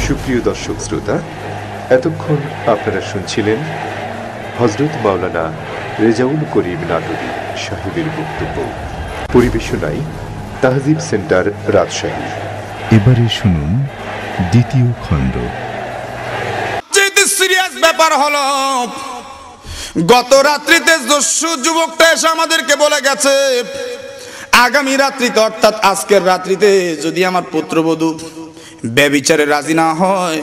সুপ্রিয় দর্শক শ্রোতা, এতক্ষণ আপনারা শুনছিলেন হযরত মাওলানা রেজাউল করিম নাটোরী সাহেবের বক্তব্য। পরিবেশনায় তাহজিব সেন্টার, রাজশাহী। এবারে শুনুন দ্বিতীয় খণ্ড। সিরিয়াস ব্যাপার হলো, গত রাত্রিতে দস্যু যুবকটা এসে আমাদেরকে বলে গেছে, আগামী রাত্রিতে অর্থাৎ আজকের রাত্রিতে যদি আমার পুত্রবধূ ব্যভিচারে রাজি না হয়,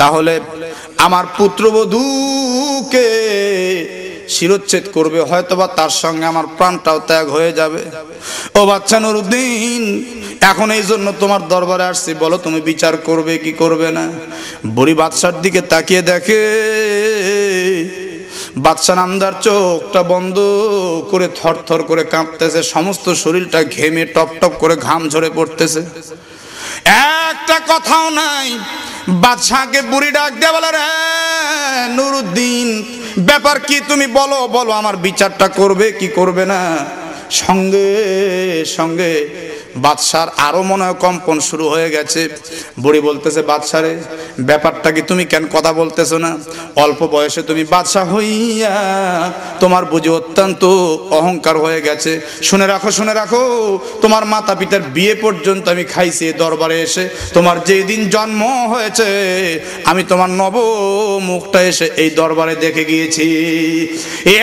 তাহলে আমার পুত্রবধূকে শিরোচ্ছেদ করবে, হয়তোবা তার সঙ্গে আমার প্রাণটাও ত্যাগ হয়ে যাবে। ও বাচ্চা নুরুদ্দিন, এখন এই জন্য তোমার দরবারে আসছি, বলো তুমি বিচার করবে কি করবে না। বুড়ি বাদশার দিকে তাকিয়ে দেখে, বাদশা নামদার চোখটা বন্ধ করে থরথর করে কাঁপতেছে, সমস্ত শরীরটা ঘেমে টপ টপ করে ঘাম ঝরে পড়তেছে, একটা কথাও নাই। বাদশাকে বুড়ি ডাক দিয়ে বলে, রে নুরুদ্দিন, ব্যাপার কি তুমি বলো, বলো আমার বিচারটা করবে কি করবে না। সঙ্গে সঙ্গে বাদশার আরো মনে হয় কম্পন শুরু হয়ে গেছে। বুড়ি বলতেছে, বাদশারে ব্যাপারটা কি, তুমি কেন কথা বলতেছো না? অল্প বয়সে তুমি বাদশা হইয়া তোমার বুঝি অত্যন্ত অহংকার হয়ে গেছে। শুনে রাখো, শুনে রাখো, তোমার মাতা পিতার বিয়ে পর্যন্ত আমি খাইছি দরবারে এসে। তোমার যেদিন জন্ম হয়েছে আমি তোমার নব মুখটা এসে এই দরবারে দেখে গিয়েছি।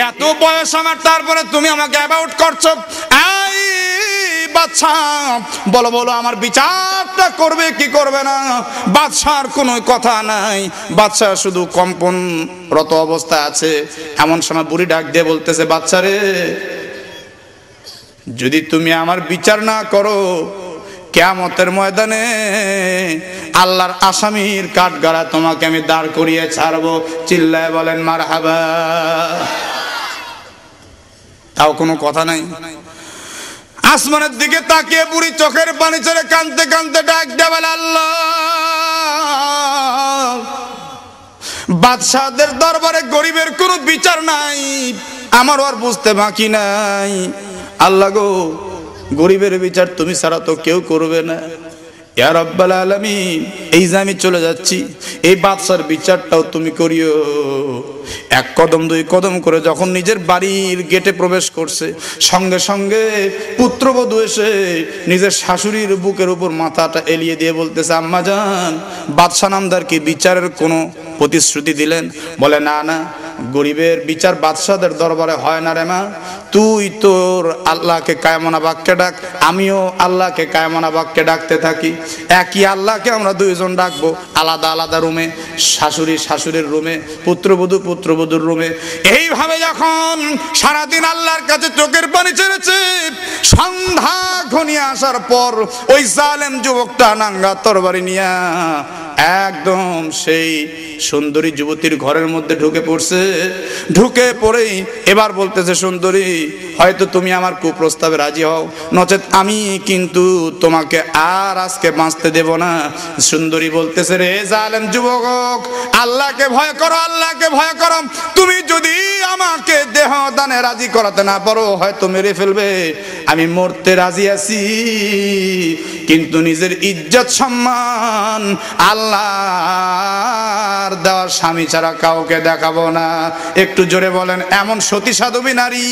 এত বয়স আমার, তারপরে তুমি আমাকে অ্যাবাউট করছো। বাদশা বলো, বলো আমার বিচারটা করবে কি করবে না। বাদশার কোনো কথা নাই, বাদশা শুধু কম্পনরত অবস্থা আছে। এমন সময় বুড়ি ডাক দিয়ে বলতেছে, বাদশারে, যদি তুমি আমার বিচার না করো, কিয়ামতের ময়দানে আল্লাহর আসামির কাঠগড়া তোমাকে আমি দাঁড় করিয়ে ছাড়বো। চিল্লায় বলেন মারহাবা। তাও কোনো কথা নাই। আসমানের দিকে তাকিয়ে বুড়ি চোখের পানি ছেড়ে কাঁদতে কাঁদতে ডাক দিয়ে বলে, আল্লাহ, বাদশাদের দরবারে গরিবের কোনো বিচার নাই, আমারও আর বুঝতে বাকি নাই। আল্লাহ গো, গরিবের বিচার তুমি ছাড়া তো কেউ করবে না। ইয়া রাব্বাল আলামিন, এই যে আমি চলে যাচ্ছি, এই বাদশার বিচারটাও তুমি করিও। এক কদম দুই কদম করে যখন নিজের বাড়ির গেটে প্রবেশ করছে, সঙ্গে সঙ্গে পুত্রবধূ এসে নিজের শাশুড়ির বুকের উপর মাথাটা এলিয়ে দিয়ে বলতেছে, আম্মা জান, বাদশা নামদার কি বিচারের কোনো প্রতিশ্রুতি দিলেন? বলে, না না, গরিবের বিচার বাদশাদের দরবারে হয় না রে মা। তুই তোর আল্লাহকে কায়মনা বাক্যে ডাক, আমিও আল্লাহকে কায়মনা বাক্যে ডাকতে থাকি। একই আল্লাহকে আমরা দুইজন ডাকবো, আলাদা আলাদা রুমে, শাশুড়ি শাশুড়ির রুমে, পুত্রবধূ পুত্রবধূর রুমে। এইভাবে যখন সারাদিন আল্লাহর কাছে চোখের পানি ছেড়েছে, সন্ধ্যা ঘনিয়ে আসার পর ওই জালেম যুবকটা নাঙ্গা তরবারি নিয়া একদম সেই সুন্দরী যুবতীর ঘরের মধ্যে ঢুকে পড়ছে। ঢুকে পড়েই এবার বলতেছে, সুন্দরী, হয়তো তুমি আমার কুপ্রস্তাবে রাজি হও, নচেত আমি কিন্তু তোমাকে আর আজকে বাঁচতে দেব না। সুন্দরী বলতেছে, রে জালেম যুবক, আল্লাহকে ভয় করো, আল্লাহকে ভয় করো। তুমি যদি আমাকে দেহ দানে রাজি করাতে না পারো, হয়তো মেরে ফেলবে, আমি মরতে রাজি আছি, কিন্তু নিজের ইজ্জত সম্মান আল্লাহর দেওয়া স্বামী ছাড়া কাউকে দেখাবো না। একটু জোরে বলেন, এমন সতী সাধবী নারী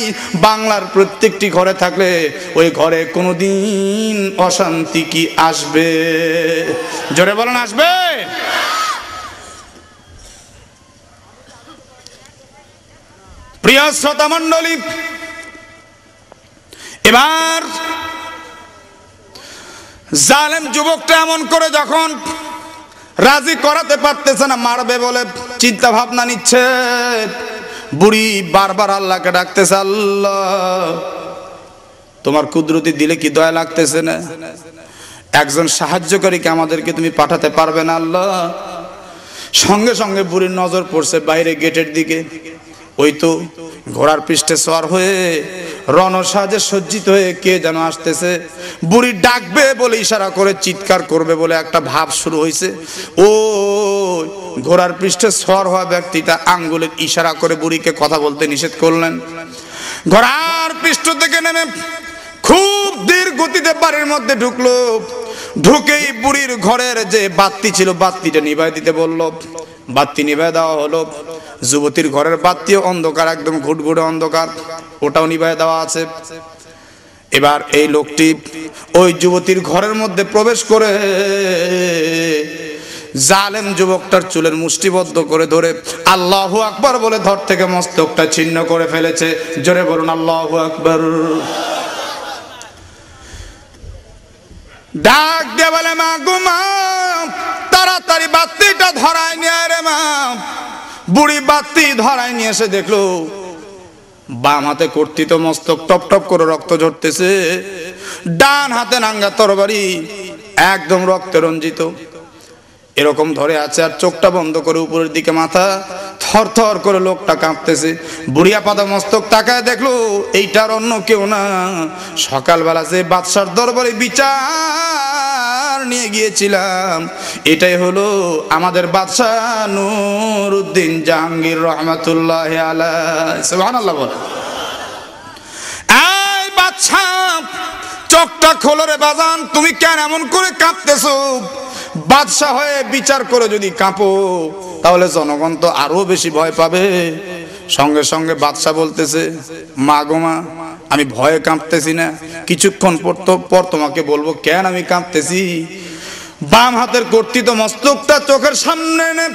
বাংলার প্রত্যেকটি ঘরে থাকলে ওই ঘরে কোনোদিন অশান্তি কি আসবে? জোরে বলেন, আসবে? প্রিয় শ্রোতা মণ্ডলী, এবার জালেম যুবকটা এমন করে যখন রাজি করাতে পারতেছে না, মারবে বলে চিন্তা ভাবনা নিচ্ছে, বুড়ি বারবার আল্লাহকে ডাকতেছে, আল্লাহ, তোমার কুদরতি দিলে কি দয়া লাগতেছে না? একজন সাহায্যকারীকে আমাদেরকে তুমি পাঠাতে পারবে না আল্লাহ? সঙ্গে সঙ্গে বুড়ির নজর পড়ছে বাইরে গেটের দিকে। ওই তো ঘোড়ার পৃষ্ঠে সওয়ার হয়ে রণসাজে সজ্জিত হয়ে কে যেন আসতেছে। বুড়ি ডাকবে বলে ইশারা করে চিৎকার করবে বলে একটা ভাব শুরু হয়েছে। ও ঘোড়ার পৃষ্ঠে সওয়ার হওয়া ব্যক্তিটা আঙ্গুলের ইশারা করে বুড়িকে কথা বলতে নিষেধ করলেন। ঘোড়ার পৃষ্ঠ থেকে নেমে খুব ধীর গতিতে বাড়ির মধ্যে ঢুকলো। ঢুকেই বুড়ির ঘরের যে বাতি ছিল বাতিটা নিভাই দিতে বলল, বাতি নিভাই দেওয়া হলো। যুবতীর ঘরের বাতিও অন্ধকার, একদম ঘুটঘুটে অন্ধকার, ওটাও নিভাই দেওয়া আছে। এবার এই লোকটি ওই যুবতীর ঘরের মধ্যে প্রবেশ করে জালেম যুবকটার চুলের মুষ্টিবদ্ধ করে ধরে আল্লাহু আকবার বলে ধর থেকে মস্তকটা ছিন্ন করে ফেলেছে। জোরে বলুন আল্লাহু আকবার। ডাক দিয়ে বলে, মা গো মা, তাড়াতাড়ি বাতিটা ধরায় নিয়ে রে মা। বুড়ি বাতি ধরায় নিয়ে এসে দেখলো বাম হাতে কর্তৃত মস্তক, টপ টপ করে রক্ত ঝরতেছে। ডান হাতে নাঙ্গা তরবারি, একদম রক্তে রঞ্জিত, এরকম ধরে আছে। আর চোখটা বন্ধ করে উপরের দিকে মাথা, থর থর করে লোকটা কাঁপতেছে। বুড়িয়া পাতা মস্তক তাকায় দেখলো এইটার অন্য কেউ না, সকালবেলা যে বাদশার দরবারে বিচার নিয়ে গিয়েছিলাম, এটাই হলো আমাদের বাদশাহ নুরউদ্দিন জাহাঙ্গীর রহমাতুল্লাহ আলাইহি। সুবহানাল্লাহ বলে। এই বাদশা, চোখটা খোলো রে বাজান, তুমি কেন এমন করে কাঁপতেছো? বাদশা হয়ে বিচার করে যদি কাঁপো তাহলে জনগণ তো আরো বেশি ভয় পাবে। সঙ্গে সঙ্গে বাদশা বলতেছে, মা গো মা, আমি ভয়ে কাঁপতেছি না, কিছুক্ষণ পর তোমাকে বলবো কেন আমি কাঁপতেছি। বাম হাতের কর্তৃত মস্তকটা চোখের সামনে এনে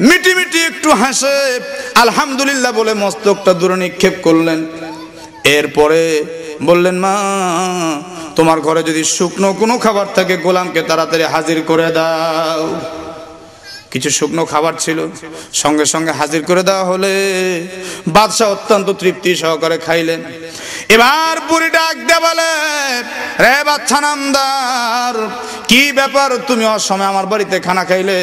মিটি মিটি একটু হাসে আলহামদুলিল্লাহ বলে মস্তকটা দূরে নিক্ষেপ করলেন। এরপরে বললেন, মা, তোমার ঘরে যদি শুকনো কোনো খাবার থাকে গোলামকে তাড়াতাড়ি হাজির করে দাও। কিছু শুকনো খাবার ছিল, সঙ্গে সঙ্গে হাজির করে দেওয়া হলে বাদশা অত্যন্ত তৃপ্তি সহকারে খাইলেন। এবার বুড়ি ডাক দিয়ে বলে, রে বাদশা নামদার, কি ব্যাপার তুমি অসময়ে আমার বাড়িতে খানা খাইলে?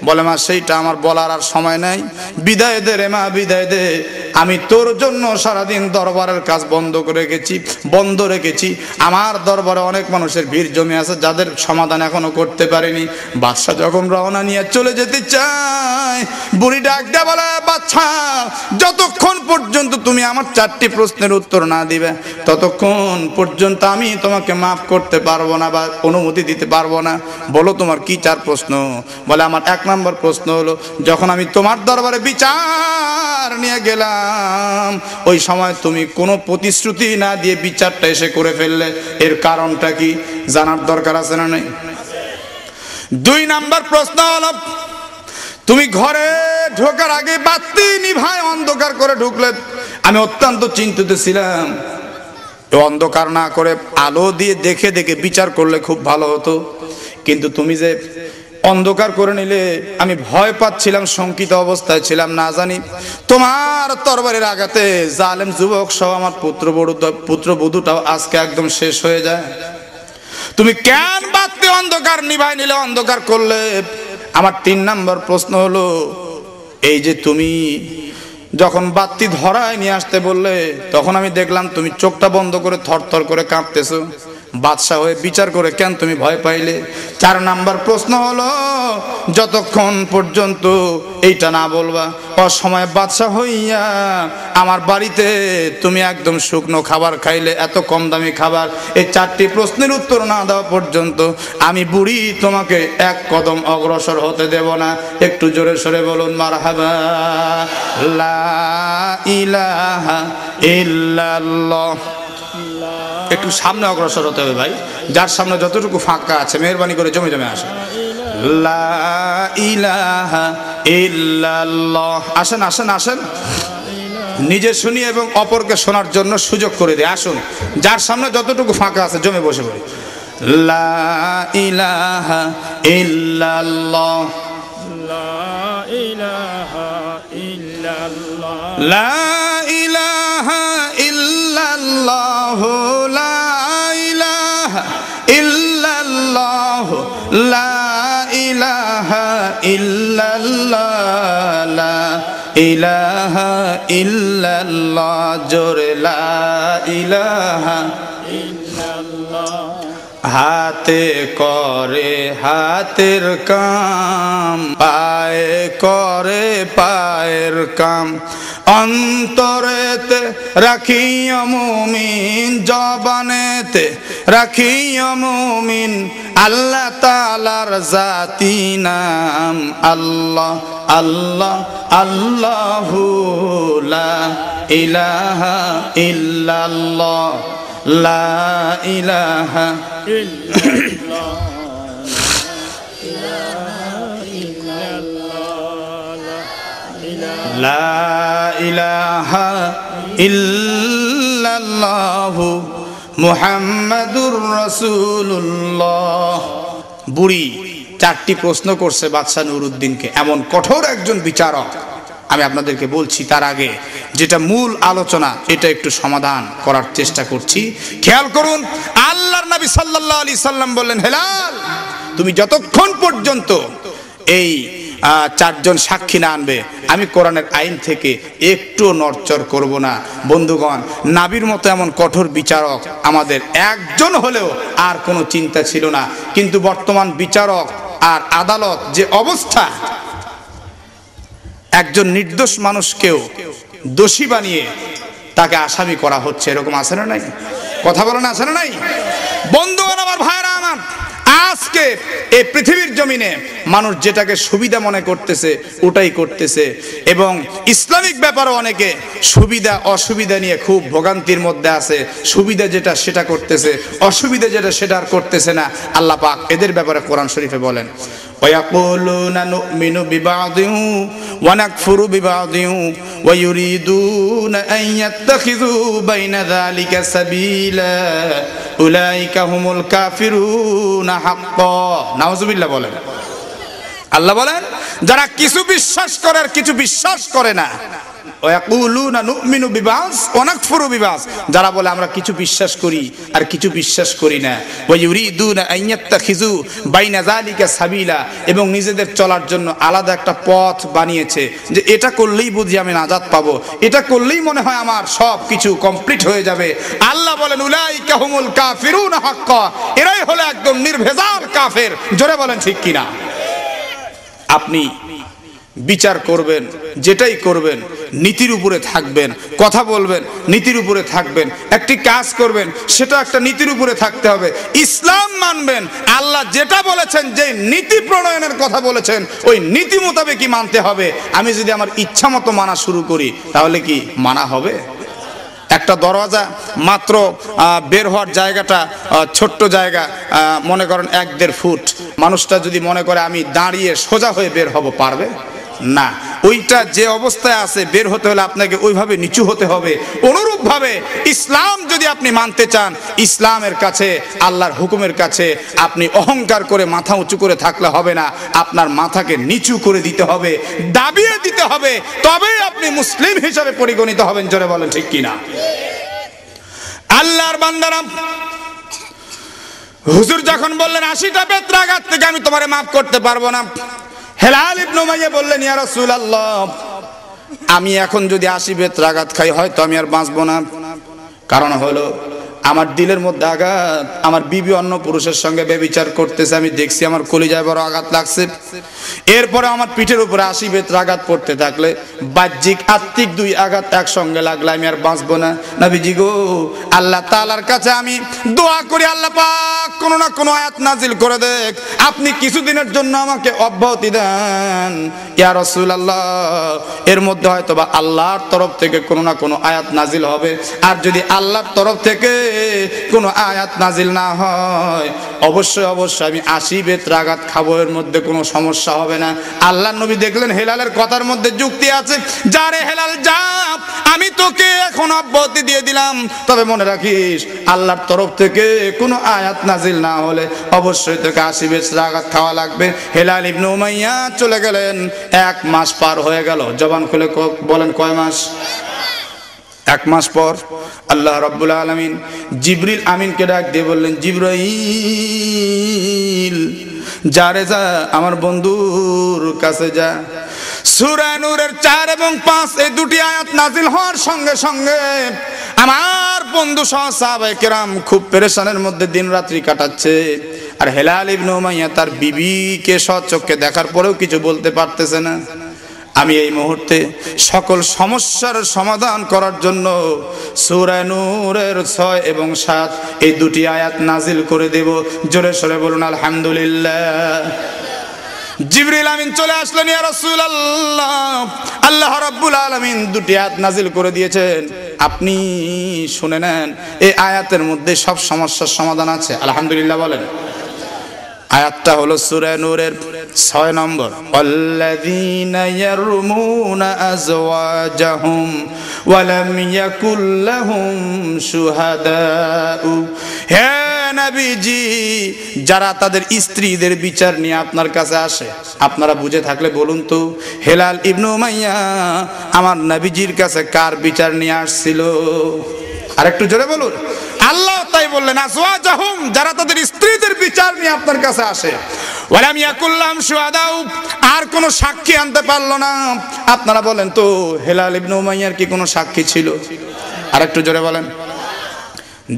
বলে, মা, সেইটা আমার বলার আর সময় নাই, বিদায় দে রে মা, বিদায় দে। আমি তোর জন্য সারাদিন দরবারের কাজ বন্ধ রেখেছি। আমার দরবারে অনেক মানুষের ভিড় জমে আছে, যাদের সমাধান এখনো করতে পারিনি। বাদশা যখন রওনা নিয়ে চলে যেতে চায়, বুড়ি ডাক দেয়া বলে, বাদশা, যতক্ষণ পর্যন্ত তুমি আমার 4টি প্রশ্নের উত্তর না দিবে ততক্ষণ পর্যন্ত আমি তোমাকে মাফ করতে পারবো না বা অনুমতি দিতে পারবো না। বলো তোমার কি 4 প্রশ্ন? বলে, আমার 1 নম্বর প্রশ্ন হলো, যখন আমি তোমার দরবারে বিচার নিয়ে গেলাম ওই সময় তুমি কোনো প্রতিশ্রুতি না দিয়ে বিচারটা এসে করে ফেললে, এর কারণটা কি? জানার দরকার আছে না নেই? 2 নম্বর প্রশ্ন হলো, তুমি ঘরে ঢোকার আগে বাতি নিভায় অন্ধকার করে ঢুকলে। আমি অত্যন্ত চিন্তিত ছিলাম, অন্ধকার না করে আলো দিয়ে দেখে দেখে বিচার করলে খুব ভালো হতো, কিন্তু তুমি যে অন্ধকার করে নিলে আমি ভয় পাচ্ছিলাম, শঙ্কিত অবস্থায় ছিলাম। না জানি তোমার তরবারির আঘাতে জালেম যুবক সহ আমার পুত্রবধূটাও আজকে একদম শেষ হয়ে যায়। তুমি কেন বাতি অন্ধকার নিভাই নিলে, অন্ধকার করলে? আমার 3 নম্বর প্রশ্ন হলো, এই যে তুমি যখন বাতি ধরায় নিয়ে আসতে বললে তখন আমি দেখলাম তুমি চোখটা বন্ধ করে থরথর করে কাঁপতেছো। বাদশা হয়ে বিচার করে কেন তুমি ভয় পাইলে? 4 নম্বর প্রশ্ন হলো, যতক্ষণ পর্যন্ত এইটা না বলবা, অসময়ে বাদশা হইয়া আমার বাড়িতে তুমি একদম শুকনো খাবার খাইলে, এত কম দামি খাবার। এই 4টি প্রশ্নের উত্তর না দেওয়া পর্যন্ত আমি বুড়ি তোমাকে 1 কদম অগ্রসর হতে দেব না। একটু জোরে সরে বলুন মারহাবা। লা ইলাহা ইল্লাল্লাহ। একটু সামনে অগ্রসর হতে হবে ভাই, যার সামনে যতটুকু ফাঁকা আছে মেহেরবানি করে জমে জমে আসে। লা ইলাহা ইল্লাল্লাহ। আসেন আসেন আসেন, নিজে শুনি এবং অপরকে শোনার জন্য সুযোগ করে দিই। আসুন, যার সামনে যতটুকু ফাঁকা আছে জমে বসে পড়ি। লা ইলাহা ইল্লাল্লাহ। লা ইলাহা ইল্লাল্লাহ। লা ইলাহা ইল্লাল্লাহ। লা ইলাহা ইল্লাল্লাহ। লা ইলাহা ইল্লাল্লাহ। লা ইলাহা ইল্লাল্লাহ। জোরে লা ইলাহা ইল্লাল্লাহ। হাতে করে হাতের কাম, পায়ে করে পায়ের কাম, অন্তরেতে রাখিও মুমিন, জবানেতে রাখিও মুমিন, আল্লাহ তাআলার জাতি নাম আল্লাহ আল্লাহ আল্লাহু লা ইলাহা ইল্লাল্লাহ লা ইলাহা লা ইলাহা ইল্লাল্লাহু মুহাম্মাদুর রাসূলুল্লাহ। বুড়ি 4টি প্রশ্ন করছে বাদশা নুরউদ্দিনকে, এমন কঠোর একজন বিচারক। আমি আপনাদেরকে বলছি তার আগে যেটা মূল আলোচনা, এটা একটু সমাধান করার চেষ্টা করছি। খেয়াল করুন, আল্লাহর নবী সাল্লাল্লাহু আলাইহি সাল্লাম বললেন, হেলাল তুমি যতক্ষণ পর্যন্ত এই 4জন সাক্ষী না আনবে আমি কোরআনের আইন থেকে একটু নড়চড় করব না। বন্ধুগণ, নাবির মতো এমন কঠোর বিচারক আমাদের একজন হলেও আর কোনো চিন্তা ছিল না। কিন্তু বর্তমান বিচারক আর আদালত যে অবস্থা, একজন নির্দোষ মানুষকেও দোষী বানিয়ে তাকে আসামি করা হচ্ছে, এরকম আছে না নাই? কথা বলেন, আছে না নাই? বন্ধুগণ আমার, ভাইরা আমার, আজকে এই পৃথিবীর জমিনে মানুষ যেটাকে সুবিধা মনে করতেছে ওটাই করতেছে, এবং ইসলামিক ব্যাপারে অনেকে সুবিধা অসুবিধা নিয়ে খুব ভোগান্তির মধ্যে আছে। সুবিধা যেটা সেটা করতেছে, অসুবিধা যেটা সেটা আর করতেছে না। আল্লাহ পাক এদের ব্যাপারে কোরআন শরীফে বলেন, وَيَقُولُونَ نُؤْمِنُ بِبَعْضٍ وَنَكْفُرُ بِبَعْضٍ وَيُرِيدُونَ أَن يَتَّخِذُوا بَيْنَ ذَلِكَ سَبِيلًا أُولَئِكَ هُمُ الْكَافِرُونَ حَقًّا। নাউজুবিল্লাহ বলেন। আল্লাহ বলেন, যারা কিছু বিশ্বাস করে আর কিছু বিশ্বাস করে না, ওয়াকুলুনা নুমিনু বিবাস ওয়া নাকফুরু বিবাস, যারা বলে আমরা কিছু বিশ্বাস করি আর কিছু বিশ্বাস করি না, ওয়া ইউরিদুনা আন ইয়াত্তাখিযু বাইনা যালিকা সাবিলা, এবং নিজেদের চলার জন্য আলাদা একটা পথ বানিয়েছে যে এটা করলেই বুঝি আমি নাজাত পাবো, এটা করলেই মনে হয় আমার সব কিছু কমপ্লিট হয়ে যাবে। আল্লাহ বলেন, উলাইকা হুমুল কাফিরুনা হাক্কা, এরাই হলো একদম নির্ভেজাল কাফের। জোরে বলেন ঠিক কিনা? আপনি বিচার করবেন, যেটাই করবেন নীতির উপরে থাকবেন, কথা বলবেন নীতির উপরে থাকবেন, একটি কাজ করবেন সেটা একটা নীতির উপরে থাকতে হবে, ইসলাম মানবেন, আল্লাহ যেটা বলেছেন, যে নীতি প্রণয়নের কথা বলেছেন ওই নীতি মোতাবেকই মানতে হবে। আমি যদি আমার ইচ্ছা মতো মানা শুরু করি তাহলে কি মানা হবে? একটা দরওয়াজা মাত্র বের হওয়ার জায়গাটা ছোট্ট জায়গা, মনে করেন 1-1.5 ফুট, মানুষটা যদি মনে করে আমি দাঁড়িয়ে সোজা হয়ে বের হব, পারবে না। ওইটা যে অবস্থায় আছে বের হতে হলে আপনাকে ওইভাবে নিচু হতে হবে। অনুরূপভাবে ইসলাম যদি আপনি মানতে চান, ইসলামের কাছে, আল্লাহর হুকুমের কাছে আপনি অহংকার করে মাথা উঁচু করে থাকলে হবে না, আপনার মাথাকে নিচু করে দিতে হবে, দাবিয়ে দিতে হবে, তবেই আপনি মুসলিম হিসাবে পরিগণিত হবেন। জোরে বলেন ঠিক কিনা? আল্লাহর বান্দারা, হুজুর যখন বললেন 80টা বেত্রাঘাত থেকে আমি তোমারে মাফ করতে পারবো না, হেলাল ইবনে উমাইয়া বললেন, ইয়া রাসূলুল্লাহ, আমি এখন যদি 80 বেত্রাঘাত খাই হয়তো আমি আর বাঁচবো না। কারণ হলো আমার দিলের মধ্যে আঘাত, আমার বিবি অন্য পুরুষের সঙ্গে ব্যভিচার করতেছে, আমি দেখছি, আমার কলিজায় বড় আঘাত লাগছে। এরপরে আমার পিঠের উপরে 80 বেত্রাঘাত পড়তে থাকলে, বাহ্যিক আত্মিক 2 আঘাত একসঙ্গে লাগলে আমি আর বাঁচবো না। নবীজি গো, আল্লাহ তাআলার কাছে আমি দোয়া করি, আল্লাহ পাক কোনো না কোনো আয়াত নাজিল করে দেখ, আপনি কিছুদিনের জন্য আমাকে অব্যাহতি দেন ইয়া রাসূলুল্লাহ। এর মধ্যে হয়তো বা আল্লাহর তরফ থেকে কোনো না কোনো আয়াত নাজিল হবে, আর যদি আল্লাহর তরফ থেকে কোনো আয়াত নাজিল না হয় অবশ্যই অবশ্যই আমি 80 বেত্রাঘাত খাবো, এর মধ্যে কোনো সমস্যা হবে না। আল্লাহর নবী দেখলেন হেলালের কথার মধ্যে যুক্তি আছে, যারে হেলাল যা, আমি তোকে এখন অব্যাহতি দিয়ে দিলাম, তবে মনে রাখিস আল্লাহর তরফ থেকে কোনো আয়াত নাজিল না হলে অবশ্যই তোকে 80 বেত্রাঘাত খাওয়া লাগবে। হেলাল ইবনে উমাইয়া চলে গেলেন, 1 মাস পার হয়ে গেল। জবান খুলে বলেন কয় মাস? 1 মাস পর আল্লাহ রাব্বুল আলামিন জিবরিল আমিনকে ডাক দিয়ে বললেন, জিবরাইল যা রে যা, আমার বন্ধুর কাছে যা। সূরা নূরের 4 এবং 5 এই 2টি আয়াত নাজিল হওয়ার সঙ্গে সঙ্গে আমার বন্ধু সহ সাহাবায়ে কেরাম খুব পেরেশানের মধ্যে দিন রাত্রি কাটাচ্ছে, আর হেলাল ইবনে উমাইয়া তার বিবিকে সচক্ষে দেখার পরেও কিছু বলতে পারতেছে না। আমি এই মুহূর্তে সকল সমস্যার সমাধান করার জন্য সূরা নূরের 6 এবং 7 এই দুটি আয়াত নাজিল করে দেব। জোরে সরে বলুন আলহামদুলিল্লাহ। জিবরিল আমিন চলে আসলেন, ইয়া রাসূলুল্লাহ, আল্লাহ রাব্বুল আলামিন দুটি আয়াত নাজিল করে দিয়েছেন, আপনি শুনে নেন। এই আয়াতের মধ্যে সব সমস্যার সমাধান আছে। আলহামদুলিল্লাহ বলেন। আয়াতটা হলো সূরা নূরের 6 নম্বর, আল্লাযীনা ইয়ারমুনা আজওয়াজাহুম ওয়া লাম ইয়াকুল লাহুম শুহাদাউ। হে নবীজি, যারা তাদের স্ত্রীদের বিচার নিয়ে আপনার কাছে আসে, আপনারা বুঝে থাকলে বলুন তো, হেলাল ইবনে উমাইয়া আমার নবীজির কাছে কার বিচার নিয়ে আসছিল? আরেকটু জোরে বলুন। আল্লাহ তাই বললেন, আজওয়াজাহুম, যারা তাদের স্ত্রীদের বিচার নিয়ে আপনার কাছে আসে, ওয়ালাম ইয়াকুল্লাহুম শুহাদাউ, আর কোনো সাক্ষী আনতে পারলো না। আপনারা বলেন তো, হেলাল ইবনে উমাইয়ার কি কোনো সাক্ষী ছিল? আরেকটু জোরে বলেন।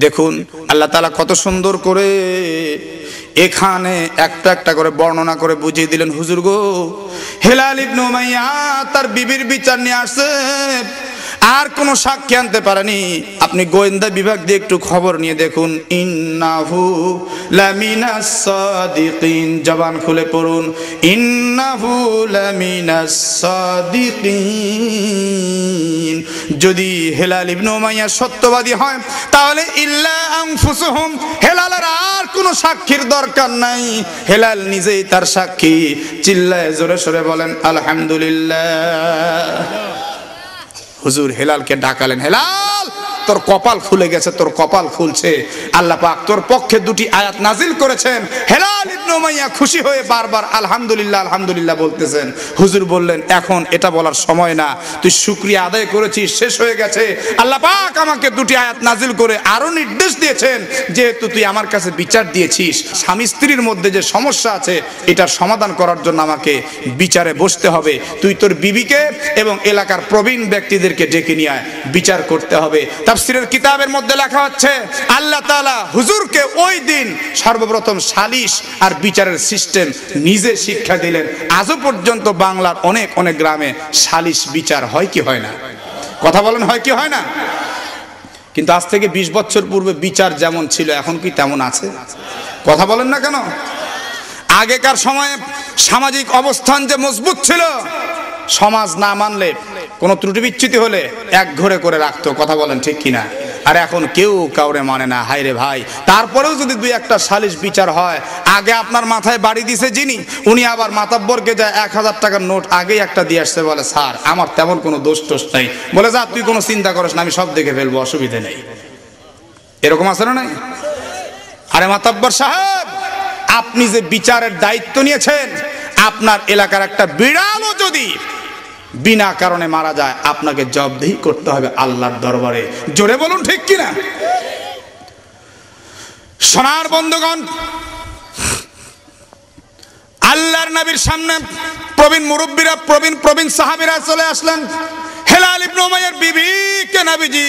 দেখুন আল্লাহ তাআলা কত সুন্দর করে এখানে একটা একটা করে বর্ণনা করে বুঝিয়ে দিলেন। হুজুর গো, হেলাল ইবনে উমাইয়া তার বিবির বিচার নিয়ে আসছে, আর কোন সাক্ষী আনতে পারেনি। আপনি গোয়েন্দা বিভাগ দিয়ে একটু খবর নিয়ে দেখুন, ইন্নাহু লামিনাস সাদিকিন, জবান খুলে পড়ুন, ইন্নাহু লামিনাস সাদিকিন। যদি হেলাল ইবনে উমাইয়া সত্যবাদী হয়, তাহলে ইল্লা আনফুসুহুম, হেলালের আর কোনো সাক্ষীর দরকার নাই, হেলাল নিজেই তার সাক্ষী। চিল্লায় জোরে সরে বলেন আলহামদুলিল্লাহ। হুজুর হেলালকে ডাকালেন, হেলাল তোর কপাল খুলে গেছে, তোর কপাল খুলছে, আল্লাহ পাক তোর পক্ষে দুটি আয়াত নাজিল করেছেন। হেলাল ইবনে উমাইয়া খুশি হয়ে বারবার আলহামদুলিল্লাহ আলহামদুলিল্লাহ বলতেছেন। হুজুর বললেন, এখন এটা বলার সময় না, তুই শুকরিয়া আদায় করেছিস, শেষ হয়ে গেছে। আল্লাহ পাক আমাকে দুটি আয়াত নাজিল করে আরো নির্দেশ দিয়েছেন, যেহেতু তুই আমার কাছে বিচার দিয়েছিস, স্বামী স্ত্রীর মধ্যে যে সমস্যা আছে এটার সমাধান করার জন্য আমাকে বিচারে বসতে হবে। তুই তোর বিবিকে এবং এলাকার প্রবীণ ব্যক্তিদেরকে ডেকে নিয়ে আয়, বিচার করতে হবে। তাফসীরের কিতাবের মধ্যে লেখা হচ্ছে, আল্লাহ তাআলা হুজুরকে ওই দিন সর্বপ্রথম সালিশ আর বিচারের সিস্টেম নিজে শিক্ষা দিলেন। আজও পর্যন্ত বাংলার অনেক অনেক গ্রামে সালিশ বিচার হয় কি হয় না? কথা বলেন, হয় কি হয় না? কিন্তু আজ থেকে 20 বছর পূর্বে বিচার যেমন ছিল, এখন কি তেমন আছে? কথা বলেন না কেন? আগেকার সময়ে সামাজিক অবস্থান যে মজবুত ছিল, সমাজ না মানলে, কোনো ত্রুটি বিচ্যুতি হলে এক ঘরে করে রাখতো। কথা বলেন ঠিক কিনা? আর এখন কেউ কাউরে মানে না। হায় রে ভাই, তারপরেও যদি দুই একটা সালিশ বিচার হয়, আগে আপনার মাথায় বাড়ি দিছে যিনি, উনি আবার মাতাব্বরকে যায় 1000 টাকার নোট আগেই একটা দিয়ে আসছে, বলে স্যার আমার তেমন কোনো দোষ টোষ নাই, বলে যা তুই কোনো চিন্তা করিস না, আমি সব দেখে ফেলবো, অসুবিধা নেই। এরকম আছে না নাই? আরে মাতাব্বর সাহেব, আপনি যে বিচারের দায়িত্ব নিয়েছেন, আপনার এলাকার একটা বিড়ালও যদি বিনা কারণে মারা যায়, আপনাকে জবাবদিহি করতে হবে আল্লাহর দরবারে। জোরে বলুন ঠিক কিনা? সোনার বন্ধুগণ, আল্লাহর নবীর সামনে প্রবীণ মুরব্বীরা, প্রবীণ সাহাবীরা চলে আসলেন। হেলাল ইবনে উমাইয়ার বিবিকে নবীজি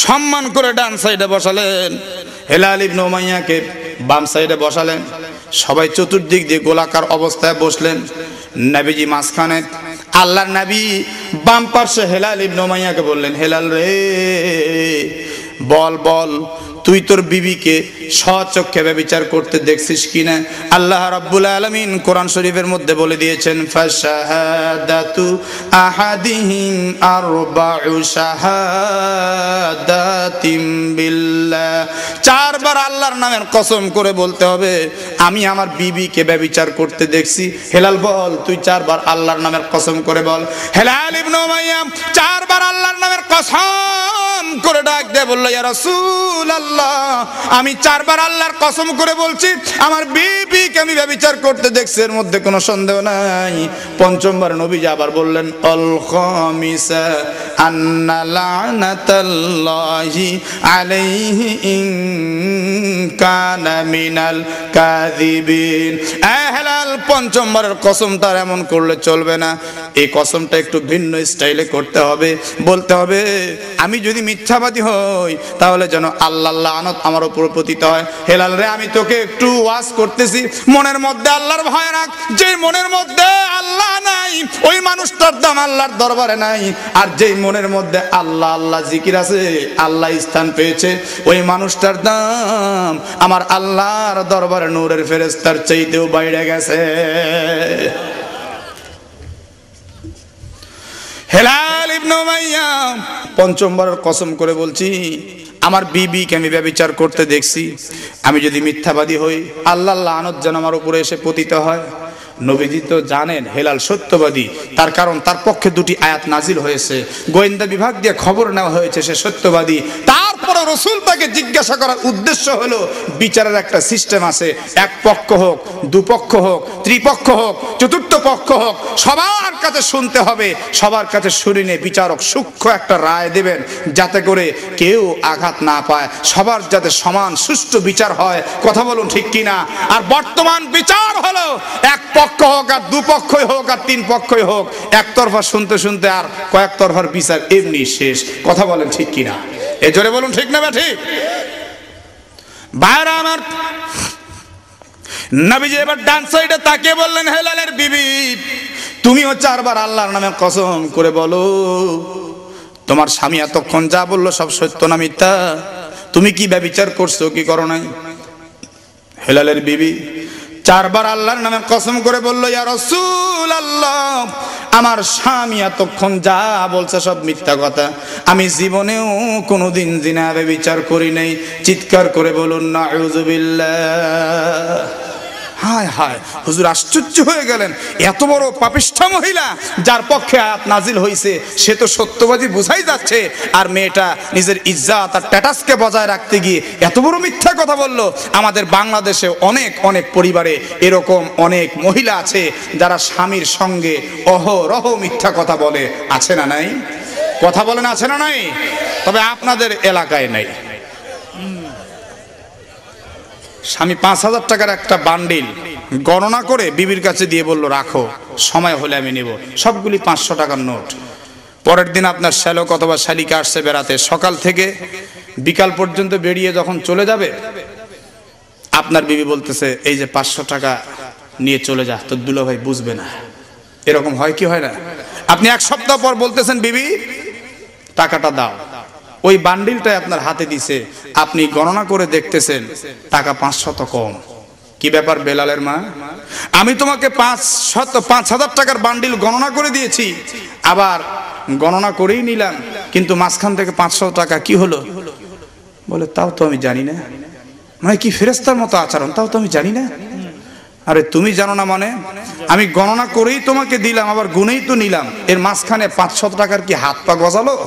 সম্মান করে ডান সাইডে বসালেন, হেলাল ইবনে উমাইয়াকে বাম সাইডে বসালেন। সবাই চতুর্দিক দিয়ে গোলাকার অবস্থায় বসলেন, নবীজি মাঝখানে। আল্লাহর নবী বাম পাশে হেলাল ইবনে উমাইয়াকে বললেন, হেলাল রে, বল বল, তুই তোর বিবিকে সচক্ষে ব্যভিচার করতে দেখছিস কিনা? আল্লাহ রাব্বুল আলামিন কোরআন শরীফের মধ্যে বলে দিয়েছেন, ফাশাহাদাতু আহাদিহিম আরবাউ শাহাদাতিম বিল্লাহ। 4 বার আল্লাহর নামের কসম করে বলতে হবে, আমি আমার বিবিকে ব্যভিচার করতে দেখছি। হেলাল বল, তুই 4 বার আল্লাহর নামের কসম করে বল। হেলাল ইবনে উমাইয়া 4 বার আল্লাহর নামের কসম করে ডাক দিয়ে বলল, ইয়া রাসূলুল্লাহ, আমি 4 বার আল্লাহর কসম করে বলছি, আমার বিবিকে আমি ব্যভিচার করতে দেখছি, এর মধ্যে কোনো সন্দেহ নাই। 5ম বার নবীজি আবার বললেন, আল খামিসা, আন্না লানাতাল্লাহি আলাইহি ইন কানা মিনাল কাযিবিন। হেলাল পঞ্চমবারের কসমটা এমন করলে চলবে না, এই কসমটা একটু ভিন্ন স্টাইলে করতে হবে। বলতে হবে আমি যদি মিথ্যাবাদী হই তাহলে যেন আল্লাহর লানত আমার উপর পতিত হয়। হেলাল রে, আমি তোকে একটু ওয়াজ করতেছি, মনের মধ্যে আল্লাহর ভয় রাখ। যে মনের মধ্যে আল্লাহ নাই ওই মানুষটার দাম আল্লাহর দরবারে নাই। আর যেই মনের মধ্যে আল্লাহ আল্লাহ জিকির আছে, আল্লাহ স্থান পেয়েছে, ওই মানুষটার দাম আমার আল্লাহর দরবারে নূরের ফেরেশতার চাইতেও বাইরে গেছে। হেলাল ইবনে উমাইয়া পঞ্চমবারের কসম করে বলছি, আমার বিবিকে আমি ব্যভিচার করতে দেখছি, আমি যদি মিথ্যাবাদী হই আল্লাহর লানত যেন আমার উপরে এসে পতিত হয়। নবীজি তো জানেন হেলাল সত্যবাদী, তার কারণ তার পক্ষে দুটি আয়াত নাজিল হয়েছে, গোয়েন্দা বিভাগ দিয়ে খবর নেওয়া হয়েছে সে সত্যবাদী। তারপরে রাসূল তাকে জিজ্ঞাসা করার উদ্দেশ্য হলো বিচারের একটা সিস্টেম আছে, এক পক্ষ হোক, দুপক্ষ হোক, ত্রিপক্ষ হোক, চতুর্থ পক্ষ হোক, সবার কাছে শুনতে হবে। সবার কাছে শুনে বিচারক সূক্ষ্ম একটা রায় দেবেন যাতে করে কেউ আঘাত না পায়, সবার যাতে সমান সুষ্ঠু বিচার হয়। কথা বলুন ঠিক কিনা? আর বর্তমান বিচার হলো এক পক্ষ হোক আর দুপক্ষই হোক আর তিন পক্ষই হোক, একতরফা শুনতে শুনতে আর কয়েক তরফার বিচার এমনি শেষ। কথা বলেন ঠিক কিনা? এ জোরে বলুন ঠিক না? ঠিক ভাইরা আমার, নবীজি এবার ডান সাইডে তাকিয়ে বললেন, হেলালের বিবি তুমিও 4 বার আল্লাহর নামে কসম করে বলো তোমার স্বামী এতক্ষণ যা বললো সব সত্য না মিথ্যা? তুমি কি ব্যভিচার করছো কি করো নাই? হেলালের বিবি 4 বার আল্লাহর নামে কসম করে বলল, ইয়া রাসূলুল্লাহ আমার স্বামী এতক্ষণ যা বলছে সব মিথ্যা কথা, আমি জীবনেও কোনোদিন জিনা ব্যভিচার করি নাই। চিৎকার করে বলুন নাউযুবিল্লাহ। হায় হায়, হুজুর আশ্চর্য হয়ে গেলেন, এত বড় পাপিষ্ঠ মহিলা যার পক্ষে আয়াত নাজিল হয়েছে সে তো সত্যবাদী বোঝাই যাচ্ছে, আর মেয়েটা নিজের ইজ্জত আর স্ট্যাটাসকে বজায় রাখতে গিয়ে এত বড় মিথ্যা কথা বলল। আমাদের বাংলাদেশে অনেক অনেক পরিবারে এরকম অনেক মহিলা আছে যারা স্বামীর সঙ্গে অহরহ মিথ্যা কথা বলে, আছে না নাই? কথা বলেন আছে না নাই? তবে আপনাদের এলাকায় নাই। স্বামী 5,000 টাকার একটা বান্ডিল গণনা করে বিবির কাছে দিয়ে বলল, রাখো, সময় হলে আমি নেব। সবগুলি 500 টাকার নোট। পরের দিন আপনার শ্যালক অথবা শালিকা আসছে বেড়াতে, সকাল থেকে বিকাল পর্যন্ত বেরিয়ে যখন চলে যাবে আপনার বিবি বলতেছে, এই যে 500 টাকা নিয়ে চলে যা, তোর দুলাভাই বুঝবে না। এরকম হয় কি হয় না? আপনি 1 সপ্তাহ পর বলতেছেন, বিবি টাকাটা দাও, ওই বান্ডিলটাই আপনার হাতে দিছে, আপনি গণনা করে দেখতেছেন টাকা 500 কম। কি ব্যাপার বেলালের মা, আমি তোমাকে 5,000 টাকার বান্ডিল গণনা করে দিয়েছি, আবার গণনা করেই নিলাম, কিন্তু মাঝখান থেকে 500 টাকা কি হলো? বলে, তাও তো আমি জানি না। মানে কি ফেরেশতার মতো আচরণ, তাও তো আমি জানি না। আরে তুমি জানো না মানে? আমি গণনা করেই তোমাকে দিলাম, আবার গুনেই তো নিলাম, এর মাঝখানে 500 টাকার কি হাত পা গজালো?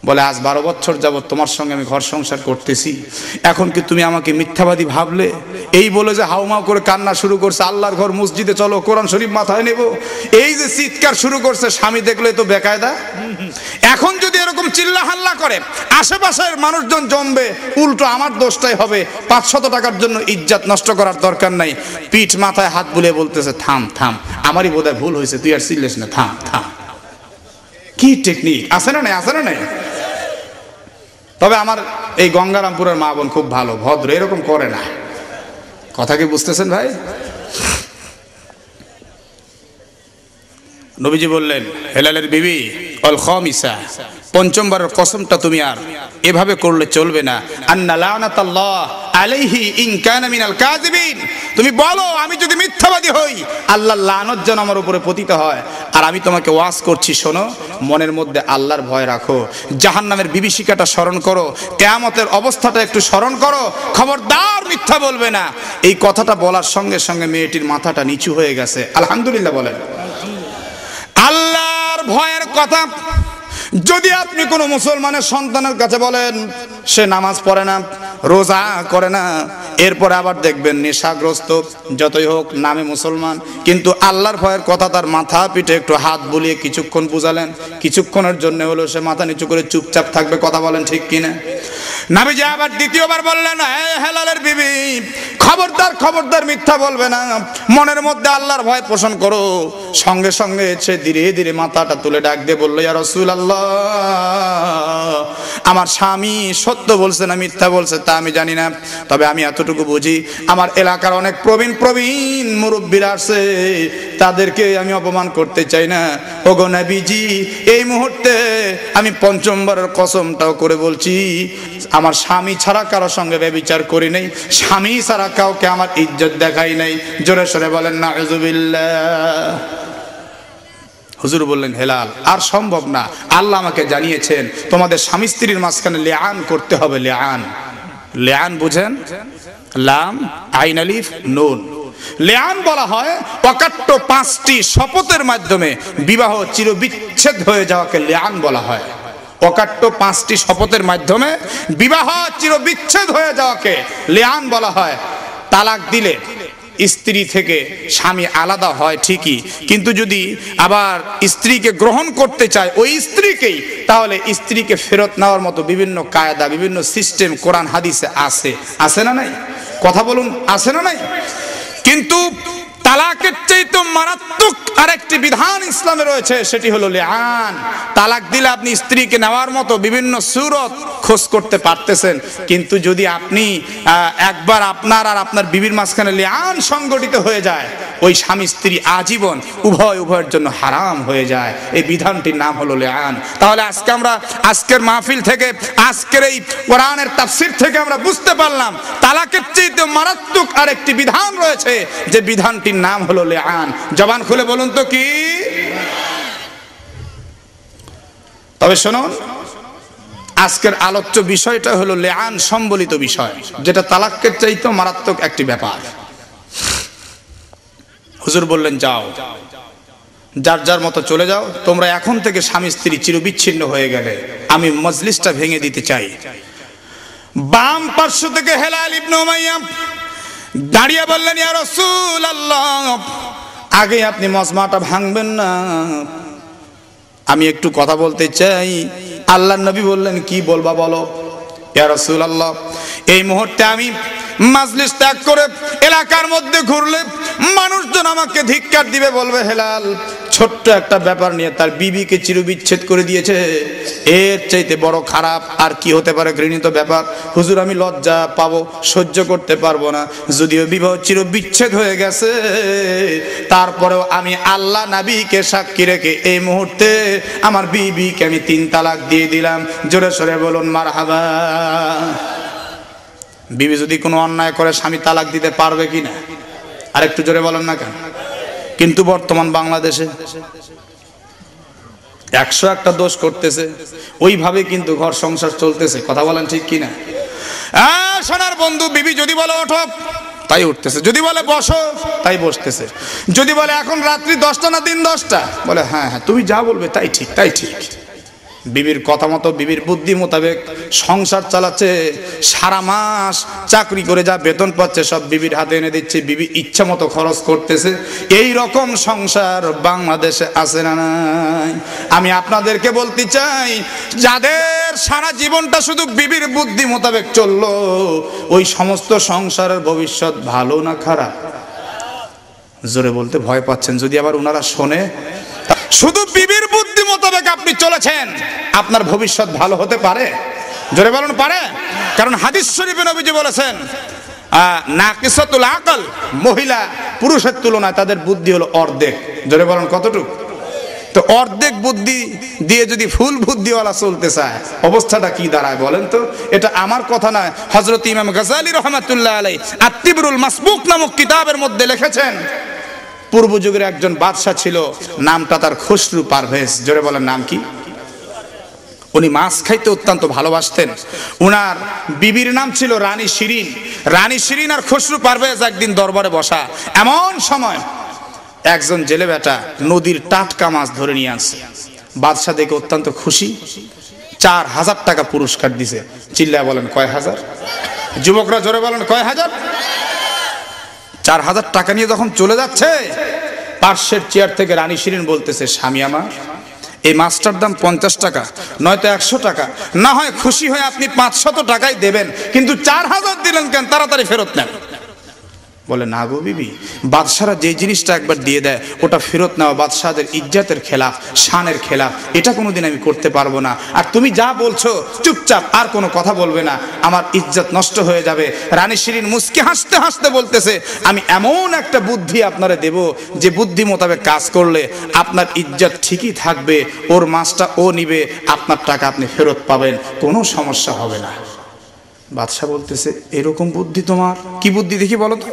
বলে, আজ 12 বছর যাবত তোমার সঙ্গে আমি ঘর সংসার করতেছি, এখন কি তুমি আমাকে মিথ্যাবাদী ভাবলে? এই বলে যে হাউমাউ করে কান্না শুরু করছে, আল্লাহর ঘর মসজিদে চলো, কোরআন শরীফ মাথায় নেব, এই যে চিৎকার শুরু করছে, স্বামী দেখলে তো বেকায়দা। এখন যদি এরকম চিল্লা হাল্লা করে আশেপাশের মানুষজন জমবে, উল্টো আমার দোষটাই হবে। 500 টাকার জন্য ইজ্জত নষ্ট করার দরকার নাই। পিঠ মাথায় হাত বুলিয়ে বলতেছে, থাম থাম, আমারই বোধহয় ভুল হয়েছে, তুই আর চিল্লিস না, থাম থাম। কি টেকনিক আছে না নাই? আছে না নাই? তবে আমার এই গঙ্গারামপুরের মা বোন খুব ভালো, ভদ্র, এরকম করে না। কথা কি বুঝতেছেন ভাই? নবীজি বললেন, হেলালের বিবি অল খামিসা, 5মবারের কসমটা তুমি আর এভাবে করলে চলবে না। আন্না লানাতাল্লাহ আলাইহি ইন কানা মিনাল কাযিবিন, তুমি বলো আমি যদি মিথ্যাবাদী হই আল্লাহর লানত যেন আমার উপরে পতিত হয়। আর আমি তোমাকে ওয়াজ করছি, শোনো, মনের মধ্যে আল্লাহর ভয় রাখো, জাহান্নামের বিভীষিকাটা স্মরণ করো, কিয়ামতের অবস্থাটা একটু স্মরণ করো, খবরদার মিথ্যা বলবে না। এই কথাটা বলার সঙ্গে সঙ্গে মেয়েটির মাথাটা নিচু হয়ে গেছে। আলহামদুলিল্লাহ বলেন। আল্লাহর ভয়ের কথা যদি আপনি কোনো মুসলমানের সন্তানের কাছে বলেন, সে নামাজ পড়ে না, রোজা করে না, এরপরে আবার দেখবেন নেশাগ্রস্ত, যতই হোক নামে মুসলমান, কিন্তু আল্লাহর ভয়ের কথা তার মাথা পিঠে একটু হাত বুলিয়ে কিছুক্ষণ বুঝালেন, কিছুক্ষণের জন্য হলো সে মাথা নিচু করে চুপচাপ থাকবে। কথা বলেন ঠিক কিনা? নবীজি আবার দ্বিতীয়বার বললেন, হে হেলালের বিবি, খবরদার খবরদার মিথ্যা বলবে না, মনের মধ্যে আল্লাহর ভয় পোষণ করো। সঙ্গে সঙ্গে সে ধীরে ধীরে মাথাটা তুলে ডাক দিয়ে বলল, ইয়া রাসূলুল্লাহ, আমার স্বামী সত্য বলছে না মিথ্যা বলছে তা আমি জানি না, তবে আমি এতটুকু বুঝি, আমার এলাকার অনেক প্রবীণ প্রবীণ মুরব্বীরা আছে, তাদেরকে আমি অপমান করতে চাই না। ওগো নবীজি, এই মুহূর্তে আমি পঞ্চমবারের কসমটাও করে বলছি, আমার স্বামী ছাড়া কারো সঙ্গে ব্যভিচার করি নাই, স্বামী ছাড়া কাউকে আমার ইজ্জত দেখাই নাই। জোরে সরে বলেন নাউযুবিল্লাহ। হুজুর বললেন, হেলাল আর সম্ভব না, আল্লাহ আমাকে জানিয়েছেন তোমাদের স্বামী স্ত্রীর মাঝখানে লিআন করতে হবে। লিআন, লিআন বুঝেন? লাম আইন আলিফ নুন। লিআন বলা হয় অকাট্য 5টি শপথের মাধ্যমে বিবাহ চিরবিচ্ছেদ হয়ে যাওয়াকে লিআন বলা হয়। অকাট্য 5টি শপথের মাধ্যমে বিবাহ চিরবিচ্ছেদ হয়ে যাওয়াকে লিআন বলা হয়। তালাক দিলে স্ত্রী থেকে স্বামী আলাদা হয় ঠিকই, কিন্তু যদি আবার স্ত্রীকে গ্রহণ করতে চায় ওই স্ত্রীকেই, তাহলে স্ত্রীকে ফেরত নেওয়ার মতো বিভিন্ন কায়দা, বিভিন্ন সিস্টেম কোরআন হাদিসে আছে। আছে না নাই? কথা বলুন, আছে না নাই? কিন্তু তালাকের চাইতে মারাত্মক আরেকটি বিধান ইসলামে রয়েছে, সেটি হলো লিআন। তালাক দিলে আপনি স্ত্রীকে নেওয়ার মতো বিভিন্ন সূরত খোঁজ করতে পারতেছেন, কিন্তু যদি আপনি একবার আপনার আর আপনার বিবির মাঝখানে লিআন সংগঠিত হয়ে যায়, ওই স্বামী স্ত্রী আজীবন উভয়ের জন্য হারাম হয়ে যায়। এই বিধানটির নাম হলো লিআন। তাহলে আজকে আমরা আজকের মাহফিল থেকে, আজকের এই কোরআনের তাফসীর থেকে আমরা বুঝতে পারলাম তালাকের চাইতে মারাত্মক আরেকটি বিধান রয়েছে, যে বিধানটির নাম হলো লিআন। জবান খুলে বলুন তো কি? তবে শুনুন, আজকের আলোচ্য বিষয়টা হলো লিআন সম্বলিত বিষয়, যেটা তালাকের চাইতে মারাত্মক একটি ব্যাপার। হুজুর বললেন, যাও, যার যার মতো চলে যাও, তোমরা এখন থেকে স্বামী স্ত্রী চিরবিচ্ছিন্ন হয়ে গেলে আমি মজলিসটা ভেঙে দিতে চাই। বাম পার্শ্ব থেকে হেলাল ইবনে উমাইয়া দাঁড়িয়ে বললেন, ইয়া রাসূলুল্লাহ, আগে আপনি মজমাটা ভাঙবেন না, আমি একটু কথা বলতে চাই। আল্লাহর নবী বললেন, কি বলবা বলো। ইয়া রাসূলুল্লাহ, এই মুহূর্তে আমি মাজলিস ত্যাগ করে এলাকার মধ্যে ঘুরলে মানুষজন আমাকে ধিক্কার দিবে, বলবে হেলাল ছোট্ট একটা ব্যাপার নিয়ে তার বিবিকে চিরবিচ্ছেদ করে দিয়েছে, এর চাইতে বড় খারাপ আর কি হতে পারে ঘৃণিত ব্যাপার। হুজুর, আমি লজ্জা পাবো, সহ্য করতে পারবো না। যদিও বিবাহ চিরবিচ্ছেদ হয়ে গেছে, তারপরেও আমি আল্লাহ নবীকে সাক্ষী রেখে এই মুহূর্তে আমার বিবিকে আমি 3 তালাক দিয়ে দিলাম। জোরে সরে বলুন মারহাবা। বিবি যদি কোনো অন্যায় করে স্বামী তালাক দিতে পারবে কিনা? আর একটু জোরে বলেন না কেন? কিন্তু বর্তমান বাংলাদেশে 101টা দোষ করতেছে, ওইভাবে কিন্তু ঘর সংসার চলতেছে। কথা বলেন ঠিক কিনা? সোনার বন্ধু, বিবি যদি বলে ওঠো, তাই উঠতেছে, যদি বলে বসো, তাই বসতেছে, যদি বলে এখন রাত্রি 10টা না দিন 10টা, বলে হ্যাঁ হ্যাঁ তুমি যা বলবে তাই ঠিক, তাই ঠিক। বিবির কথা মতো, বিবির বুদ্ধি মোতাবেক সংসার চালাচ্ছে। সারা মাস চাকরি করে যা বেতন পাচ্ছে সব বিবির হাতে এনে দিচ্ছে, বিবি ইচ্ছা মতো খরচ করতেছে। এই রকম সংসার বাংলাদেশে আছে না নাই? আমি আপনাদেরকে বলতে চাই, যাদের সারা জীবনটা শুধু বিবির বুদ্ধি মোতাবেক চললো, ওই সমস্ত সংসারের ভবিষ্যৎ ভালো না খারাপ? জোরে বলতে ভয় পাচ্ছেন, যদি আবার ওনারা শোনে। শুধু বিবির বুদ্ধি মোতাবেক আপনি চলেছেন, আপনার ভবিষ্যৎ ভালো হতে পারে? জোরে বলুন পারে? কারণ হাদিস শরীফে নবীজি বলেছেন, নাকিসাতুল আকল, মহিলা পুরুষের তুলনায় তাদের বুদ্ধি হলো অর্ধেক। জোরে বলুন কতটুকু? তো অর্ধেক বুদ্ধি দিয়ে যদি ফুল বুদ্ধিওয়ালা চলতে চায়, অবস্থাটা কি দাঁড়ায় বলেন তো? এটা আমার কথা নয়, হযরত ইমাম গাযালী রাহমাতুল্লাহ আলাইহি আত-তিবরুল মাসবুক নামক কিতাবের মধ্যে লিখেছেন, পূর্ব যুগের একজন বাদশা ছিল, নামটা তার খসরু পারভেজ। জোরে বলেন নাম কি? উনি মাছ খাইতে অত্যন্ত ভালোবাসতেন। উনার বিবির নাম ছিল রানী শিরিন। রানী শিরিন আর খসরু পারভেজ একদিন দরবারে বসা। এমন সময় একজন জেলে বেটা নদীর টাটকা মাছ ধরে নিয়ে আসছে। বাদশা দেখে অত্যন্ত খুশি, 4000 টাকা পুরস্কার দিছে। চিল্লায় বলেন কয় হাজার? যুবকরা জোরে বলেন কয় হাজার? 4000 টাকা নিয়ে যখন চলে যাচ্ছে, পার্শ্বের চেয়ার থেকে রানী শিরিন বলতেছে, স্বামী আমার, এই মাছটার দাম 50 টাকা, নয়তো 100 টাকা, না হয় খুশি হয়ে আপনি 500 টাকাই দেবেন, কিন্তু 4000 দিলেন কেন? তাড়াতাড়ি ফেরত নেন। বলে, না গো বিবি, বাদশারা যে জিনিসটা একবার দিয়ে দেয় ওটা ফেরত নেওয়া বাদশাদের ইজ্জতের খেলাফ, শানের খেলাফ, এটা কোনোদিন আমি করতে পারবো না। আর তুমি যা বলছো চুপচাপ আর কোনো কথা বলবে না, আমার ইজ্জত নষ্ট হয়ে যাবে। রানী শিরিন মুস্কি হাসতে হাসতে বলতেছে, আমি এমন একটা বুদ্ধি আপনারে দেব, যে বুদ্ধি মোতাবেক কাজ করলে আপনার ইজ্জত ঠিকই থাকবে, ওর মাছটা ও নিবে, আপনার টাকা আপনি ফেরত পাবেন, কোনো সমস্যা হবে না। বাদশা বলতেছে, এরকম বুদ্ধি তোমার? কি বুদ্ধি দেখি বলো তো।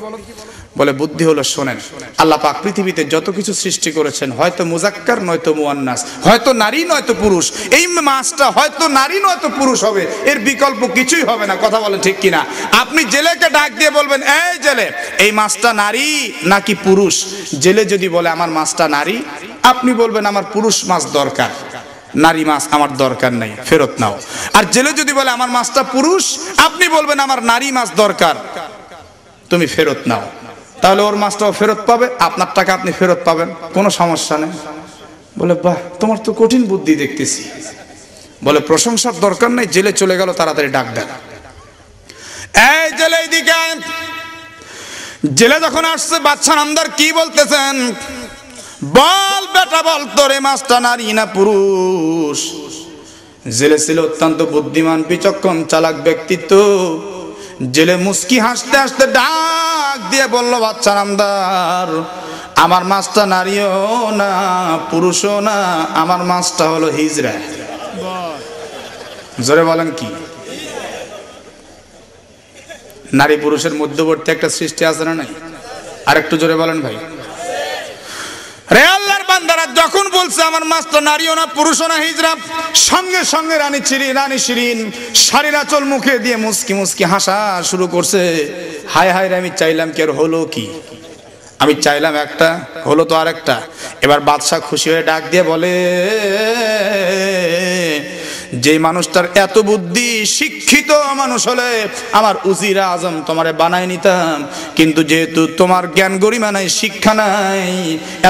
বলে, বুদ্ধি হলো, শোনেন, আল্লাহ পাক পৃথিবীতে যত কিছু সৃষ্টি করেছেন, হয়তো মুজাক্কার নয়তো মুয়ান্নাস, হয়তো নারী নয়তো পুরুষ, এই মাছটা হয়তো নারী নয়তো পুরুষ হবে, এর বিকল্প কিছুই হবে না। কথা বলেন ঠিক কিনা? আপনি জেলেকে ডাক দিয়ে বলবেন, এই জেলে, এই মাছটা নারী নাকি পুরুষ? জেলে যদি বলে আমার মাছটা নারী, আপনি বলবেন আমার পুরুষ মাছ দরকার, নারী মাছ আমার দরকার নাই, ফেরত নাও। আর জেলে যদি বলে আমার মাছটা পুরুষ, আপনি বলবেন আমার নারী মাছ দরকার, তুমি ফেরত নাও। তাহলে ওর মাছটাও ফেরত পাবে, আপনার টাকা আপনি ফেরত পাবেন, কোনো সমস্যা নেই। বলে, বাহ, তোমার তো কঠিন বুদ্ধি দেখতেছি। বলে, প্রশংসার দরকার নেই, জেলে চলে গেল, তাড়াতাড়ি ডাক দেন। এই জেলে এইদিকে আয়। জেলে যখন আসছে, বাদশা নামদার কি বলতেছেন, বল বেটা বল, তোর এই মাছটা নারী না পুরুষ? জেলে ছিল অত্যন্ত বুদ্ধিমান, বিচক্ষণ, চালাক ব্যক্তিত্ব। জেলে মুস্কি হাসতে হাসতে ডাক দিয়ে বলল, বাদশা নামদার, আমার মাছটা নারীও না পুরুষও না, আমার মাছটা হলো হিজড়া। জোরে বলেন কি? নারী পুরুষের মধ্যবর্তী একটা সৃষ্টি আছে না নাই? আর একটু জোরে বলেন ভাই। রে আল্লাহর বান্দারা, যখন বলছে আমার মাছটা নারীও না পুরুষও না হিজড়া, সঙ্গে সঙ্গে রানী শিরিন শাড়ির আঁচল মুখে দিয়ে মুস্কি মুস্কি হাসা শুরু করছে। হায় হায় রে, আমি চাইলাম কি আর হলো কি? আমি চাইলাম একটা, হলো তো আরেকটা। এবার বাদশা খুশি হয়ে ডাক দিয়ে বলে, যে মানুষটার এত বুদ্ধি, শিক্ষিত মানুষ হলে আমার উজির আজম তোমারে বানাই নিতাম, কিন্তু যেহেতু তোমার জ্ঞান গরিমা নাই, শিক্ষা নাই,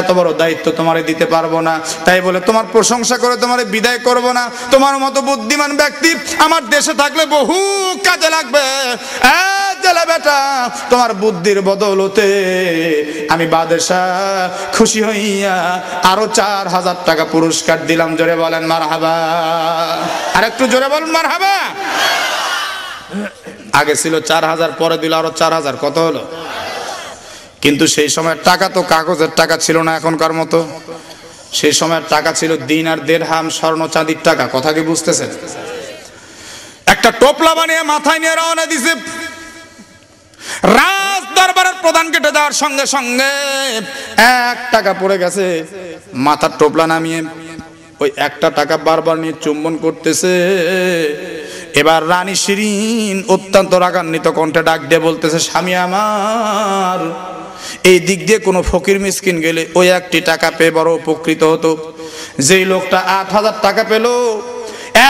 এত বড় দায়িত্ব তোমারে দিতে পারবো না। তাই বলে তোমার প্রশংসা করে তোমারে বিদায় করব না। তোমার মতো বুদ্ধিমান ব্যক্তি আমার দেশে থাকলে বহু কাজে লাগবে। জেলে বেটা, তোমার বুদ্ধির বদৌলতে আমি বাদশাহ খুশি হইয়া আরো 4000 টাকা পুরস্কার দিলাম। জোরে বলেন মারহাবা। আর একটু জোরে বলুন মারহাবা। আগে ছিল 4000, পরে দিল আরো 4000, কত হলো? কিন্তু সেই সময় টাকা তো কাগজের টাকা ছিল না এখনকার মতো। সেই সময় টাকা ছিল দিনার, দিরহাম, স্বর্ণ চাঁদির টাকা। কথা কি বুঝতেছেন? একটা টোপলা বানিয়ে মাথায় নিয়ে রওনা দিছে। রাজ দরবারের প্রধান কেটে যাওয়ার সঙ্গে সঙ্গে 1 টাকা পড়ে গেছে। মাথার টোপলা নামিয়ে ওই 1টা টাকা বারবার নিয়ে চুম্বন করতেছে। এবার রানী শিরিন অত্যন্ত রাগান্বিত কণ্ঠে ডাক দিয়ে বলতেছে, স্বামী আমার, এই দিক দিয়ে কোনো ফকির মিসকিন গেলে ওই 1টি টাকা পেয়ে বড় উপকৃত হতো। যেই লোকটা 8000 টাকা পেল,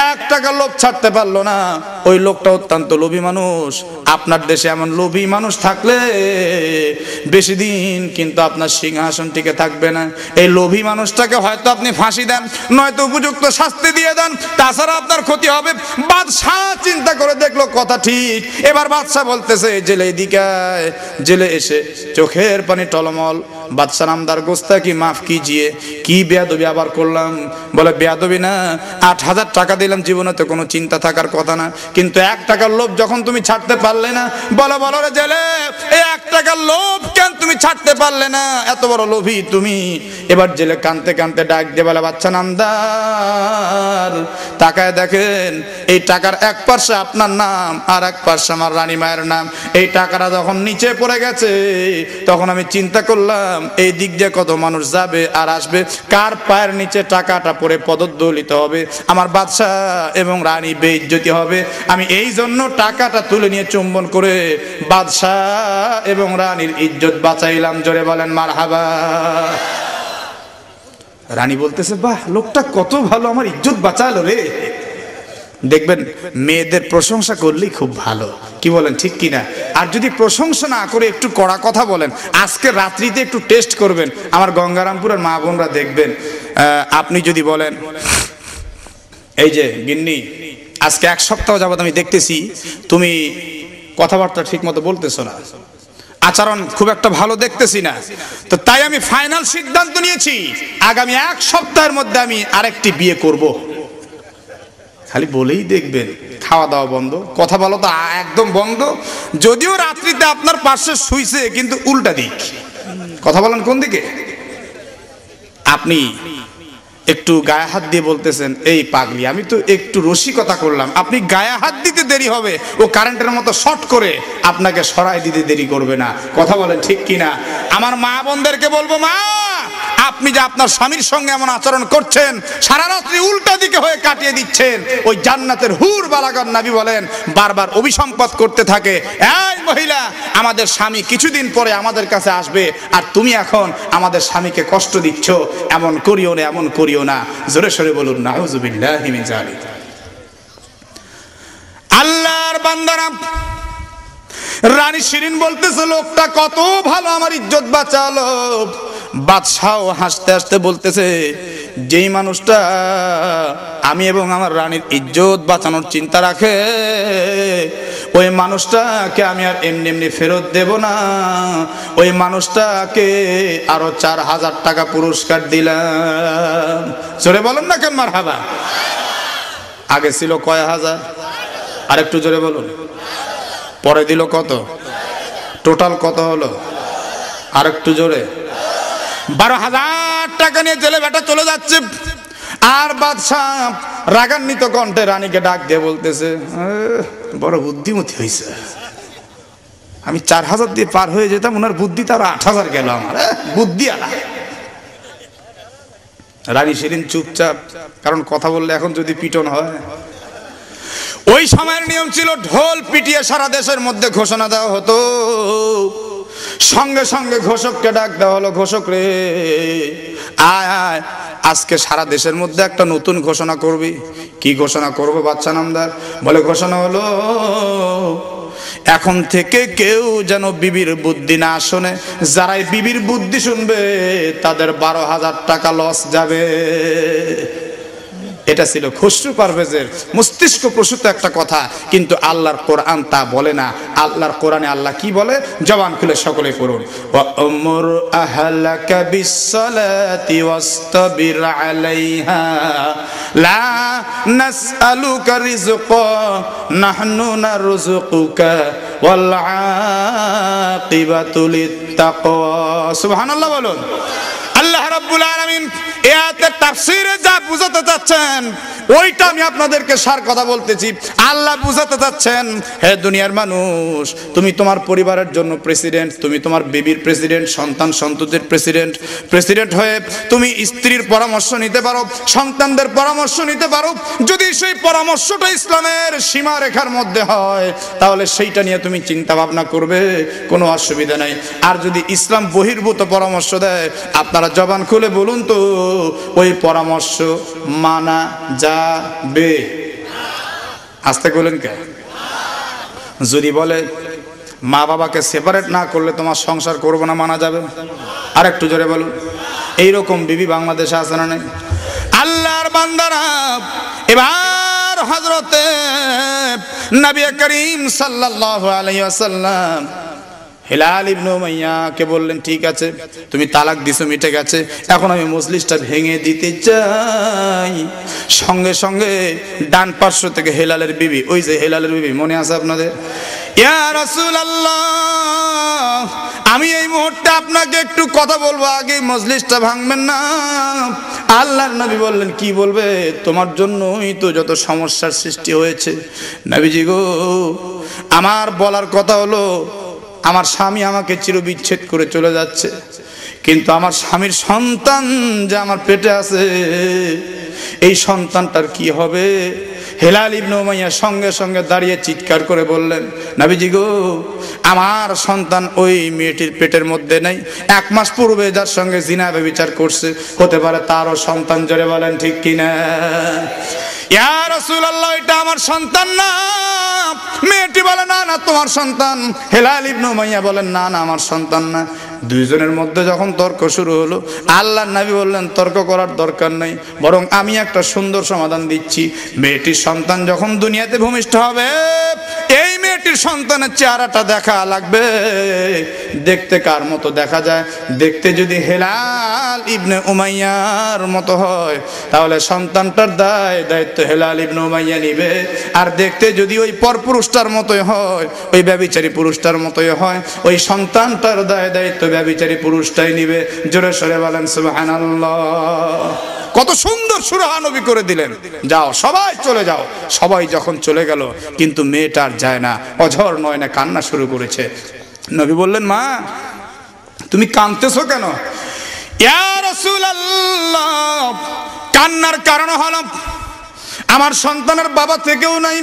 1 টাকা লোভ ছাড়তে পারলো না, ওই লোকটা অত্যন্ত লোভী মানুষ। আপনার দেশে এমন লোভী মানুষ থাকলে বেশি দিন কিন্তু আপনার সিংহাসন টিকে থাকবে না। এই লোভী মানুষটাকে হয়তো আপনি ফাঁসি দেন, নয়তো উপযুক্ত শাস্তি দিয়ে দেন, তাছাড়া আপনার ক্ষতি হবে। বাদশাহ চিন্তা করে দেখলো কথা ঠিক। এবার বাদশাহ বলতেছে, জেলে এদিকে আয়। জেলে এসে চোখের পানি টলমল। বাদশাহ নামদার, গোস্তাকি মাফ কিজিয়ে, কি বেয়াদবি আবার করলাম? বলে, বেয়াদবি না, 8000 টাকা দিলাম, জীবনে তো কোনো চিন্তা থাকার কথা না, কিন্তু 1 টাকার লোভ যখন তুমি ছাড়তে পারলে না। বলো বলো রে জেলে, এই 1 টাকার লোভ কেন তুমি ছাড়তে পারলে না? এত বড় লোভী তুমি। এবার জেলে কানতে কানতে ডাক দিয়ে বলে, বাচ্চা নামদার, তাকায় দেখেন, এই টাকার 1 পার্শ্বে আপনার নাম আর 1 পার্শ্বে আমার রানী মায়ের নাম। এই টাকাটা যখন নিচে পড়ে গেছে, তখন আমি চিন্তা করলাম এই দিক দিয়ে কত মানুষ যাবে আর আসবে, কার পায়ের নিচে টাকাটা পড়ে পদদলিত হবে, আমার বাদশা এবং রানী বেইজ্জতি হবে। আমি এই জন্য টাকাটা তুলে নিয়ে চুম্বন করে বাদশা এবং রানীর ইজ্জত বাঁচাইলাম। জোরে বলেন মারহাবা। রানী বলতেছে, বাহ, লোকটা কত ভালো, আমার ইজ্জত বাঁচালো রে। দেখবেন মেয়েদের প্রশংসা করলেই খুব ভালো, কি বলেন ঠিক কিনা? আর যদি প্রশংসা না করে একটু কড়া কথা বলেন, আজকে রাত্রিতে একটু টেস্ট করবেন, আমার গঙ্গারামপুরের মা বোনরা দেখবেন, আপনি যদি বলেন এই যে গিন্নি আজকে 1 সপ্তাহ যাবত আমি দেখতেছি তুমি কথাবার্তা ঠিক মতো বলতেছো না, আচরণ খুব একটা ভালো দেখতেছি না, তো তাই আমি ফাইনাল সিদ্ধান্ত নিয়েছি আগামী 1 সপ্তাহের মধ্যে আমি আরেকটি বিয়ে করব। খালি বলেই দেখবেন খাওয়া দাওয়া বন্ধ, কথা বলা তো একদম বন্ধ, যদিও রাত্রিতে আপনার পাশে শুইছে কিন্তু উল্টা দিক, কথা বলেন কোন দিকে? আপনি একটু গায়ে হাত দিয়ে বলতেছেন এই পাগলি আমি তো একটু রসিকতা করলাম, আপনি গায়ে হাত দিতে দেরি হবে, ও কারেন্টের মতো শর্ট করে আপনাকে সরাই দিতে দেরি করবে না, কথা বলেন ঠিক কিনা? আমার মা বোনদেরকে বলবো, মা আপনি যে আপনার স্বামীর সঙ্গে এমন আচরণ করছেন, সারা রাত্রি উল্টা দিকে হয়ে কাটিয়ে দিচ্ছেন, ওই জান্নাতের হুর বালাগর নবী বলেন বারবার অভিসম্পাত করতে থাকে, এই মহিলা আমাদের স্বামী কিছুদিন পরে আমাদের কাছে আসবে আর তুমি এখন আমাদের স্বামীকে কষ্ট দিচ্ছ, এমন করিও না, এমন করিও না। জোরে সরে বলুন নাউযুবিল্লাহি মিন যালিক। আল্লাহর বান্দারা, রানী শিরিন বলতেছে লোকটা কত ভালো, আমার ইজ্জত বাঁচালো। বাদশাহ হাসতে হাসতে বলতেছে যেই মানুষটা আমি এবং আমার রানীর ইজ্জত বাঁচানোর চিন্তা রাখে, ওই মানুষটাকে আমি আর এমনি এমনি ফেরত দেব না, ওই মানুষটাকে আরো 4000 টাকা পুরস্কার দিলাম। জোরে বলুন না কেন মারহাবা? আগে ছিল কয় হাজার, আর একটু জোরে বলুন। পরে দিল কত? টোটাল কত হলো? আর একটু জোরে। 12,000 টাকা নিয়ে জেলে বেটা চলে যাচ্ছে। আর বাদশাহ রাগান্বিত কণ্ঠে রানীকে ডাক দিয়ে বলতেছে বড় বুদ্ধিমতী হয়েছে, আমি 4000 দিয়ে পার হয়ে যেতাম, ওনার বুদ্ধি তার 8000 গেল, আমার বুদ্ধি আলা। রানী সেদিন চুপচাপ, কারণ কথা বললে এখন যদি পিটন হয়। ওই সময়ের নিয়ম ছিল ঢোল পিটিয়ে সারা দেশের মধ্যে ঘোষণা দেওয়া হতো, সঙ্গে সঙ্গে ঘোষককে ডাক দেওয়া হলো, ঘোষক রে আয় আয়, আজকে সারা দেশের মধ্যে একটা নতুন ঘোষণা করবি। কি ঘোষণা করবো বাচ্চা নামদার? বলে ঘোষণা হলো এখন থেকে কেউ যেন বিবির বুদ্ধি না শোনে, যারাই বিবির বুদ্ধি শুনবে তাদের 12,000 টাকা লস যাবে। এটা ছিল খুসরু পারভেজের মস্তিষ্ক প্রসূত একটা কথা, কিন্তু আল্লাহর কোরআন তা বলে না। আল্লাহর কোরআনে আল্লাহ কি বলে? জবান খুলে সকলে পড়ুন। ওয়া'মুর আহলাকা বিসসালাতি ওয়াসতাবির আলাইহা লা নাসআলুকা রিজকা নাহনু নারযুকুকা ওয়াল আকিবাতু লিত্তাকওয়া। সুবহানাল্লাহ বলুন। আল্লাহ রাব্বুল আলামিন এই আয়াতের তাফসীরে যা বুঝাতে চাচ্ছেন ওইটা আমি আপনাদেরকে সার কথা বলতেছি। আল্লাহ বুঝাতে চাচ্ছেন, হে দুনিয়ার মানুষ, তুমি তোমার পরিবারের জন্য প্রেসিডেন্ট, তুমি তোমার বিবির প্রেসিডেন্ট, সন্তান সন্ততির প্রেসিডেন্ট হয়ে তুমি স্ত্রীর পরামর্শ নিতে পারো, সন্তানদের পরামর্শ নিতে পারো। যদি সেই পরামর্শটা ইসলামের সীমারেখার মধ্যে হয় তাহলে সেইটা নিয়ে তুমি চিন্তা ভাবনা করবে, কোনো অসুবিধা নাই। আর যদি ইসলাম বহির্ভূত পরামর্শ দেয়, আপনারা জবান খুলে বলুন তো ওই পরামর্শ মানা যাবে? আস্তে বলেন কে? যদি বলে মা বাবাকে সেপারেট না করলে তোমার সংসার করবো না, মানা যাবে? আর একটু জোরে বলুন। এইরকম বিবি বাংলাদেশে আছে না নেই? আল্লাহর বান্দারা, এবার হযরতে নবী করিম সাল্লাল্লাহু আলাইহি ওয়াসাল্লাম হিলাল ইবনে উমাইয়াকে বললেন ঠিক আছে তুমি তালাক দিছো, মিটে গেছে, এখন আমি মজলিসটা ভেঙে দিতে চাই। সঙ্গে সঙ্গে ডান পার্শ্ব থেকে হেলালের বিবি, ওই যে হেলালের বিবি মনে আছে আপনাদের, ইয়া রাসূলুল্লাহ আমি এই মুহূর্তে আপনাকে একটু কথা বলবো, আগে মজলিসটা ভাঙবেন না। আল্লাহর নবী বললেন কি বলবে? তোমার জন্যই তো যত সমস্যার সৃষ্টি হয়েছে। নবীজি গো, আমার বলার কথা হলো আমার স্বামী আমাকে চিরবিচ্ছেদ করে চলে যাচ্ছে, কিন্তু আমার স্বামীর সন্তান যে আমার পেটে আছে, এই সন্তানটার কি হবে? হেলাল ইবনে উমাইয়া সঙ্গে সঙ্গে দাঁড়িয়ে চিৎকার করে বললেন, নবীজি গো, আমার সন্তান ওই মেয়েটির পেটের মধ্যে নেই, 1 মাস পূর্বে যার সঙ্গে জিনা ব্যভিচার করছে, হতে পারে তারও সন্তান। জোরে বলেন ঠিক কিনা? ইয়া রাসূলুল্লাহ, এটা আমার সন্তান না। মেয়েটি বলে না না তোমার সন্তান। হেলাল ইবনে উমাইয়া বলেন না না আমার সন্তান না। দুইজনের মধ্যে যখন তর্ক শুরু হলো, আল্লাহর নবী বললেন তর্ক করার দরকার নেই, বরং আমি একটা সুন্দর সমাধান দিচ্ছি। মেয়েটির সন্তান যখন দুনিয়াতে ভূমিষ্ঠ হবে, এই মেয়েটির সন্তানের চেহারাটা দেখা লাগবে। দেখতে কার মতো দেখা যায়? দেখতে যদি হেলাল ইবনে উমাইয়ার মতো হয়, তাহলে সন্তানটার দায়িত্ব হেলাল ইবনে উমাইয়া নিবে। আর দেখতে যদি ওই পরপুরুষটার মতোই হয়, ওই ব্যভিচারী পুরুষটার মতোই হয়, ওই সন্তানটার দায়িত্ব ব্যভিচারী পুরুষটাই নিবে। জোরে সরে বলেন সুবহানাল্লাহ। কত সুন্দর সুরাহা নবী করে দিলেন। যাও সবাই চলে যাও। সবাই যখন চলে গেল, কিন্তু মেয়েটা আর যায় না, অঝর নয়নে কান্না শুরু করেছে। নবী বললেন মা তুমি কাঁদতেছো কেন? ইয়া রাসূলুল্লাহ, কান্নার কারণ হলো আমার সন্তানের বাবা থেকেও নাই।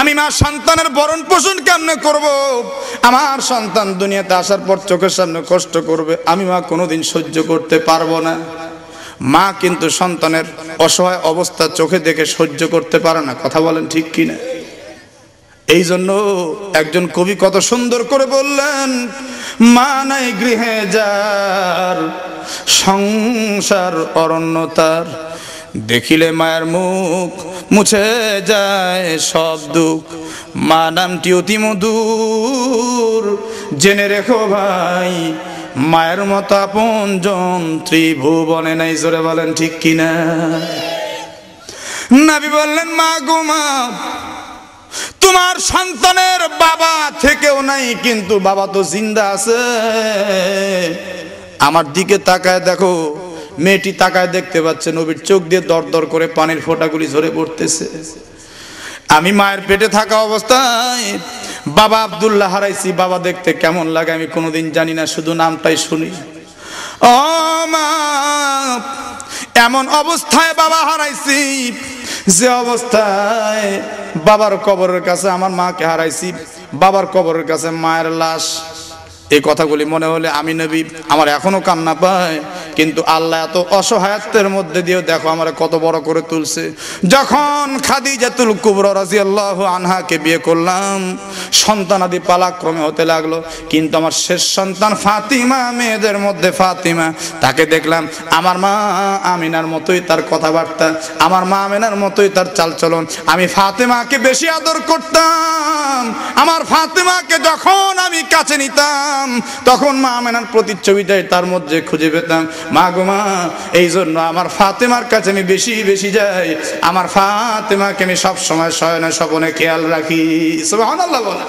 আমি মা সন্তানের ভরণ পোষণ কেমনে করব? আমার সন্তান দুনিয়াতে আসার পর চোখের সামনে কষ্ট করবে, আমি মা কোনোদিন সহ্য করতে পারবো না। মা কিন্তু সন্তানের অসহায় অবস্থা চোখে দেখে সহ্য করতে পারে না। কথা বলেন ঠিক কিনা? এই জন্য একজন কবি কত সুন্দর করে বললেন, মা নাই গৃহে যার সংসার অরণ্যতার, দেখিলে মায়ের মুখ মুছে যায় সব দুঃখ। মা নামটি অতি মধুর, জেনে রেখো ভাই, মায়ের মতো আপনজন ত্রিভুবনে নাই। জোরে বলেন ঠিক কিনা? নবী বললেন মা গো মা, তোমার সন্তানের বাবা থেকেও নাই, কিন্তু বাবা তো জিন্দা আছে। আমার দিকে তাকায় দেখো। মেয়েটি তাকায় দেখতে পাচ্ছে নবীর চোখ দিয়ে দর দর করে পানির ফোঁটাগুলি ঝরে পড়তেছে। আমি মায়ের পেটে থাকা অবস্থায় বাবা আব্দুল্লাহ হারাইছি। বাবা দেখতে কেমন লাগে আমি কোনোদিন জানি না, শুধু নামটাই শুনি। ও মা, এমন অবস্থায় বাবা হারাইছি, যে অবস্থায় বাবার কবরের কাছে আমার মাকে হারাইছি, বাবার কবরের কাছে মায়ের লাশ। এই কথাগুলি মনে হলে আমি নবী আমার এখনো কান্না পায়। কিন্তু আল্লাহ এত অসহায়ত্বের মধ্যে দিয়ে দেখো আমার কত বড় করে তুলছে। যখন খাদিজাতুল কুবরা রাদিয়াল্লাহু আনহাকে বিয়ে করলাম, সন্তানাদি পালাক্রমে হতে লাগলো, কিন্তু আমার শেষ সন্তান ফাতিমা, মেয়েদের মধ্যে ফাতিমা, তাকে দেখলাম আমার মা আমিনার মতোই তার কথাবার্তা, আমার মা আমিনার মতোই তার চালচলন। আমি ফাতিমাকে বেশি আদর করতাম। আমার ফাতিমাকে যখন আমি কাছে নিতাম, তখন মা আমিনার প্রতিচ্ছবিটাই তার মধ্যে খুঁজে পেতাম। মা গো মা, এই জন্য আমার ফাতেমার কাছে আমি বেশি বেশি যাই। আমার ফাতেমাকে আমি সব সময় শয়নে স্বপনে খেয়াল রাখি। সুবহানাল্লাহ বলে।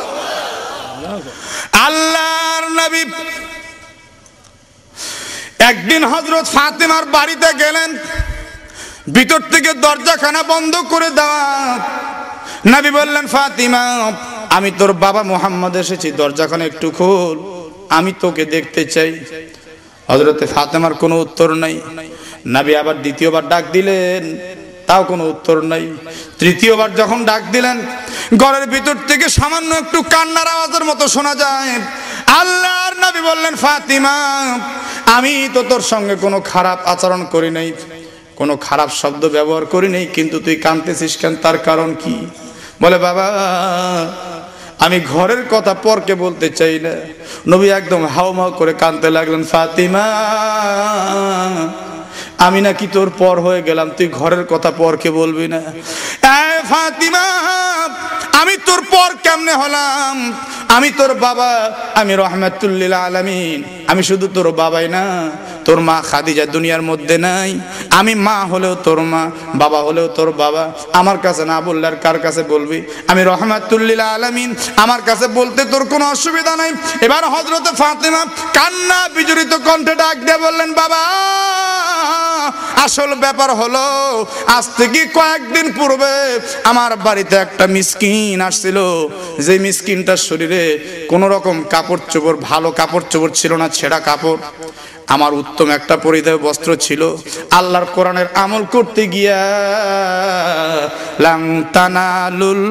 আল্লাহর নবী একদিন হযরত ফাতেমার বাড়িতে গেলেন, ভিতর থেকে দরজাখানা বন্ধ করে দেওয়া। নবী বললেন ফাতিমা, আমি তোর বাবা মুহাম্মদ এসেছি, দরজাখানা একটু খোল, আমি তোকে দেখতে চাই। হযরতে ফাতেমার কোনো উত্তর নাই। নবী আবার দ্বিতীয়বার ডাক দিলেন, তাও কোনো উত্তর নাই। তৃতীয়বার যখন ডাক দিলেন, ঘরের ভিতর থেকে সামান্য একটু কান্নার আওয়াজের মতো শোনা যায়। আল্লাহর নবী বললেন ফাতিমা, আমি তো তোর সঙ্গে কোনো খারাপ আচরণ করি নাই, কোনো খারাপ শব্দ ব্যবহার করি নাই, কিন্তু তুই কাঁদতেছিস কেন? তার কারণ কি? বলে বাবা, আমি ঘরের কথা পরকে বলতে চাই না। নবী একদম হাউমাউ করে কাঁদতে লাগলেন, ফাতিমা, আমি নাকি তোর পর হয়ে গেলাম, তুই ঘরের কথা পরকে বলবি না? ফাতিমা, আমি তোর পর কেমনে হলাম? আমি তোর বাবা, আমি রাহমাতুল লিল আলামিন। আমি শুধু তোর বাবাই না, তোর মা খাদিজা দুনিয়ার মধ্যে নাই। আমি মা হলেও তোর মা, বাবা হলেও তোর বাবা। আমার কাছে না বললে আর কার কাছে বলবি? আমি রাহমাতুল লিল আলামিন, আমার কাছে বলতে তোর কোনো অসুবিধা নাই। এবার হযরতে ফাতিমা কান্না বিজড়িত কণ্ঠে ডাক দিয়ে বললেন, বাবা, আসল ব্যাপার হলো, আজ থেকে কয়েকদিন পূর্বে আমার বাড়িতে একটা মিসকিন আসছিল। যে মিসকিনটার শরীরে কোন রকম কাপড় চোপড়, ভালো কাপড় চোপড় ছিল না, ছেঁড়া কাপড়। আমার উত্তম একটা পরিধেয় বস্ত্র ছিল। আল্লাহর কোরআনের আমল করতে গিয়া লাং তানালুল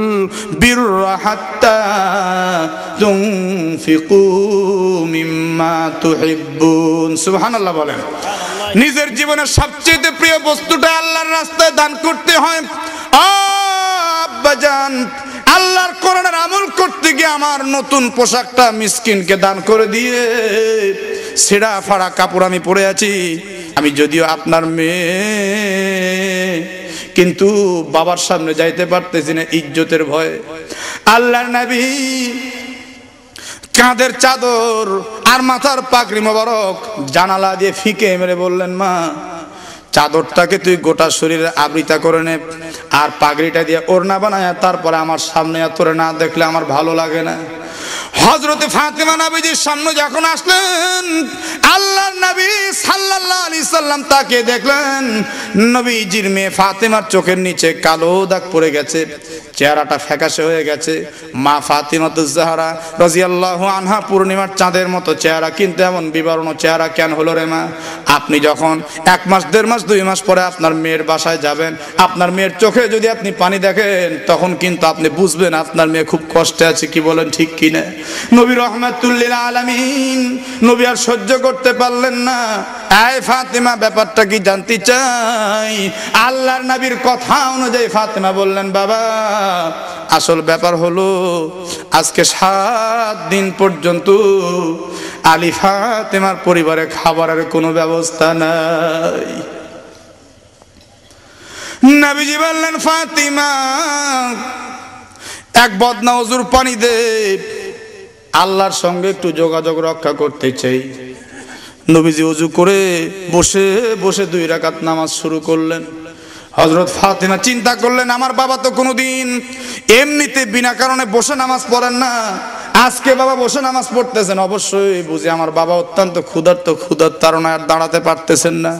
বিররা হাত্তা তুনফিকু মিম্মা তুহিব্বুন। সুবহানাল্লাহ বলেন। নিজের জীবনের সবচেয়ে প্রিয় বস্তুটা আল্লাহর রাস্তায় দান করতে হয়। আব্বাজান আল্লাহর কোরআনের আমল করতে গিয়ে আমার নতুন পোশাকটা মিসকিনকে দান করে দিয়ে ছেঁড়া ফাড়া কাপড় আমি পরে আছি। আমি যদিও আপনার মেয়ে, কিন্তু বাবার সামনে যাইতে পারতেছি না ইজ্জতের ভয়ে। আল্লাহর নবী কাঁধের চাদর আর মাথার পাগড়ি মোবারক জানালা দিয়ে ফিকে মেরে বললেন, মা চাদরটাকে তুই গোটা শরীরে আবৃতা করে নে, আর পাগড়িটা দিয়ে ওড়না বানায়, তারপরে আমার সামনে তোরে না দেখলে আমার ভালো লাগে না। হযরতে ফাতেমা নবীজির সামনে যখন আসলেন, আল্লাহর নবী সাল্লাল্লাহু আলাইহি সাল্লাম তাকে দেখলেন, নবীজির মেয়ে ফাতেমার চোখের নিচে কালো দাগ পড়ে গেছে, চেহারাটা ফ্যাকাশে হয়ে গেছে। মা ফাতিমাতুজ জাহরা রাদিয়াল্লাহু আনহা পূর্ণিমার চাঁদের মতো চেহারা, কিন্তু এমন বিবর্ণ চেহারা কেন হলো রে মা? আপনি যখন 1 মাস 1.5 মাস 2 মাস পরে আপনার মেয়ের বাসায় যাবেন, আপনার মেয়ের চোখে যদি আপনি পানি দেখেন, তখন কিন্তু আপনি বুঝবেন আপনার মেয়ে খুব কষ্টে আছে। কি বলেন, ঠিক কি না? নবী রাহমাতুল লিল আলামিন নবী আর সহ্য করতে পারলেন না। এই ফাতিমা, ব্যাপারটা কি জানতে চাই? আল্লাহর নবীর কথা অনুযায়ী ফাতিমা বললেন, বাবা আসল ব্যাপার হলো আজকে 7 দিন পর্যন্ত আলী ফাতেমার পরিবারে খাবারের কোনো ব্যবস্থা নাই। নবীজি বললেন, ফাতিমা এক বদনা ওযুর পানি দে, আল্লাহর সঙ্গে একটু যোগাযোগ রক্ষা করতে চাই। নবীজি ওযু করে বসে বসে 2 রাকাত নামাজ শুরু করলেন। হযরত ফাতিমা চিন্তা করলেন, আমার বাবা তো কোনোদিন এমনিতে বিনা কারণে বসে নামাজ পড়েন না, আজকে বাবা বসে নামাজ পড়তেছেন, অবশ্যই বুঝি আমার বাবা অত্যন্ত ক্ষুধার্ত, ক্ষুধার তাড়নায় আর দাঁড়াতে পারতেছেন না।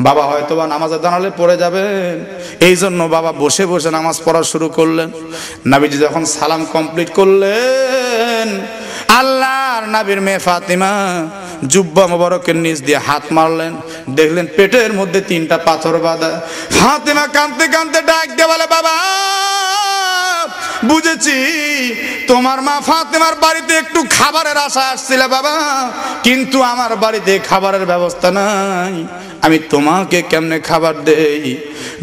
বাবা হয়তো বা নামাজে দাঁড়ালে পড়ে যাবেন, এই জন্য বাবা বসে বসে নামাজ পড়া শুরু করলেন। নবীজি যখন সালাম কমপ্লিট করলেন, আল্লাহর নবীর মেয়ে ফাতিমা জুব্বা মোবারকের নিচ দিয়ে হাত মারলেন, দেখলেন পেটের মধ্যে 3টা পাথর বাঁধা। ফাতিমা কাঁদতে কাঁদতে ডাক দিয়ে বলে, বাবা বুঝেছি তোমার মা ফাতিমার বাড়িতে একটু খাবারের আশা আসছিল বাবা, কিন্তু আমার বাড়িতে খাবারের ব্যবস্থা নাই, আমি তোমাকে কেমনে খাবার দেই?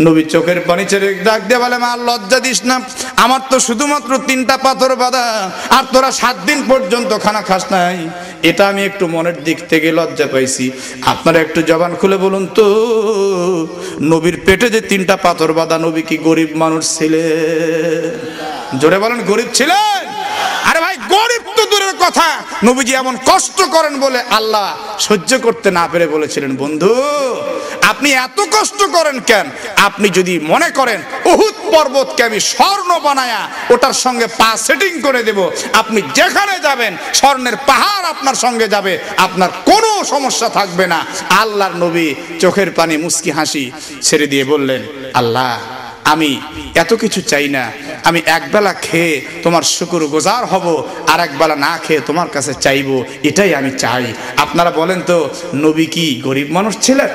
নবী চোখের পানি ছেড়ে ডাক দিয়ে বলে, মা লজ্জা দিস না, আমার তো শুধুমাত্র 3টা পাথর বাঁধা, আর তোরা 7 দিন পর্যন্ত খানা খাস নাই, এটা আমি একটু মনের দিক থেকে লজ্জা পাইছি। আপনারা একটু জবান খুলে বলুন তো, নবীর পেটে যে 3টা পাথর বাঁধা, নবী কি গরিব মানুষ ছিলেন? জোরে বলেন, গরিব ছিলেন? আরে ভাই, গরিব তো দূরের কথা, নবীজি এমন কষ্ট করেন বলে আল্লাহ সহ্য করতে না পেরে বলেছিলেন, বন্ধু আপনি এত কষ্ট করেন কেন? আপনি যদি মনে করেন উহুদ পর্বতকে আমি স্বর্ণ বানায়া ওটার সঙ্গে পা সেটিং করে দেব, আপনি যেখানে যাবেন স্বর্ণের পাহাড় আপনার সঙ্গে যাবে, আপনার কোনো সমস্যা থাকবে না। আল্লাহর নবী চোখের পানি মুস্কি হাসি ছেড়ে দিয়ে বললেন, আল্লাহ আমি এত কিছু চাই না, আমি একবেলা খেয়ে তোমার শুকরগুজার হব, আর একবেলা না খেয়ে তোমার কাছে চাইবো, এটাই আমি চাই। আপনারা বলেন তো, নবী কি গরিব মানুষ ছিলেন?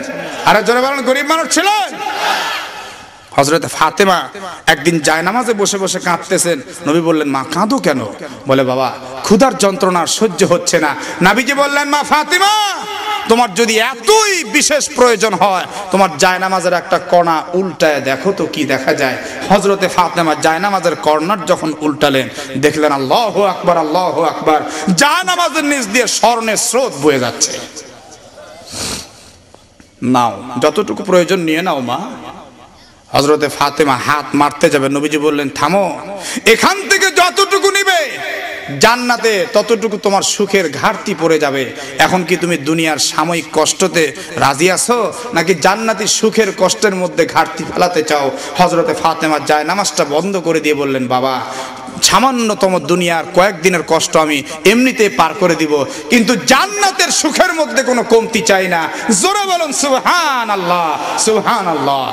আরে জোরে বলেন, গরিব মানুষ ছিলেন? হযরত ফাতেমা একদিন জায়নামাজে বসে বসে কাঁদতেছেন। নবী বললেন, মা কাঁদো কেন? বলে, বাবা ক্ষুধার যন্ত্রণা সহ্য হচ্ছে না। নবীজি বললেন, মা ফাতেমা তোমার যদি এতই বিশেষ প্রয়োজন হয়, তোমার জায়নামাজের একটা কণা উল্টায় দেখো তো কি দেখা যায়। হযরতে ফাতেমা জায়নামাজের কর্নার যখন উল্টালেন, দেখলেন আল্লাহু আকবার, আল্লাহু আকবার, জায়নামাজের নিচ দিয়ে স্বর্ণের স্রোত বয়ে যাচ্ছে। নাও, যতটুকু প্রয়োজন নিয়ে নাও মা। হযরতে ফাতেমা হাত মারতে যাবে, নবীজি বললেন, থামো, এখান থেকে যতটুকু নিবে জান্নাতে ততটুকু তোমার সুখের ঘাটতি পড়ে যাবে। এখন কি তুমি দুনিয়ার সাময়িক কষ্টতে রাজি আছো, নাকি জান্নাতি সুখের কষ্টের মধ্যে ঘাটতি ফেলাতে চাও? হযরতে ফাতেমা জায়নামাজটা বন্ধ করে দিয়ে বললেন, বাবা সামান্যতম দুনিয়ার কয়েকদিনের কষ্ট আমি এমনিতে পার করে দিব, কিন্তু জান্নাতের সুখের মধ্যে কোনো কমতি চাই না। জোরে বলুন সুবহানাল্লাহ, সুবহানাল্লাহ।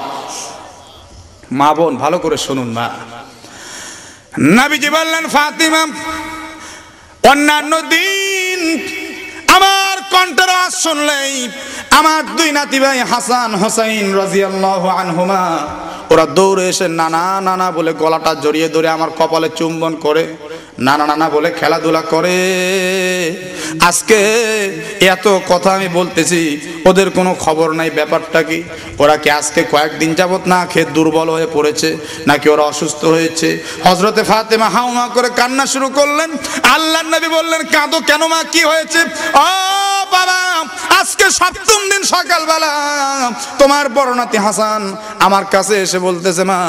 মা বোন ভালো করে শুনুন, মা নবীজি বললেন, ফাতিমা অন্যান্য দিন আমার কণ্ঠের আওয়াজ শুনলেই আমার 2 নাতি ভাই হাসান হোসাইন রাদিয়াল্লাহু আনহুমা ওরা দৌড়ে এসে নানা নানা বলে গলাটা জড়িয়ে ধরে আমার কপালে চুম্বন করে নানা নানা বলে খেলাধুলা করে। আজকে এত কথা আমি বলতেছি, ওদের কোনো খবর নাই ব্যাপারটা কি। ওরা কি আজকে কয়েকদিন যাবত না খেয়ে দুর্বল হয়ে পড়েছে, নাকি ওরা অসুস্থ হয়েছে? হযরতে ফাতেমা হাউমা করে কান্না শুরু করলেন। আল্লাহর নবী বললেন, কাঁদো কেন মা, কি হয়েছে? ও বাবা, আজকে সপ্তম দিন সকালবেলা তোমার বড় নাতি হাসান আমার কাছে এসে বলতেছে, মা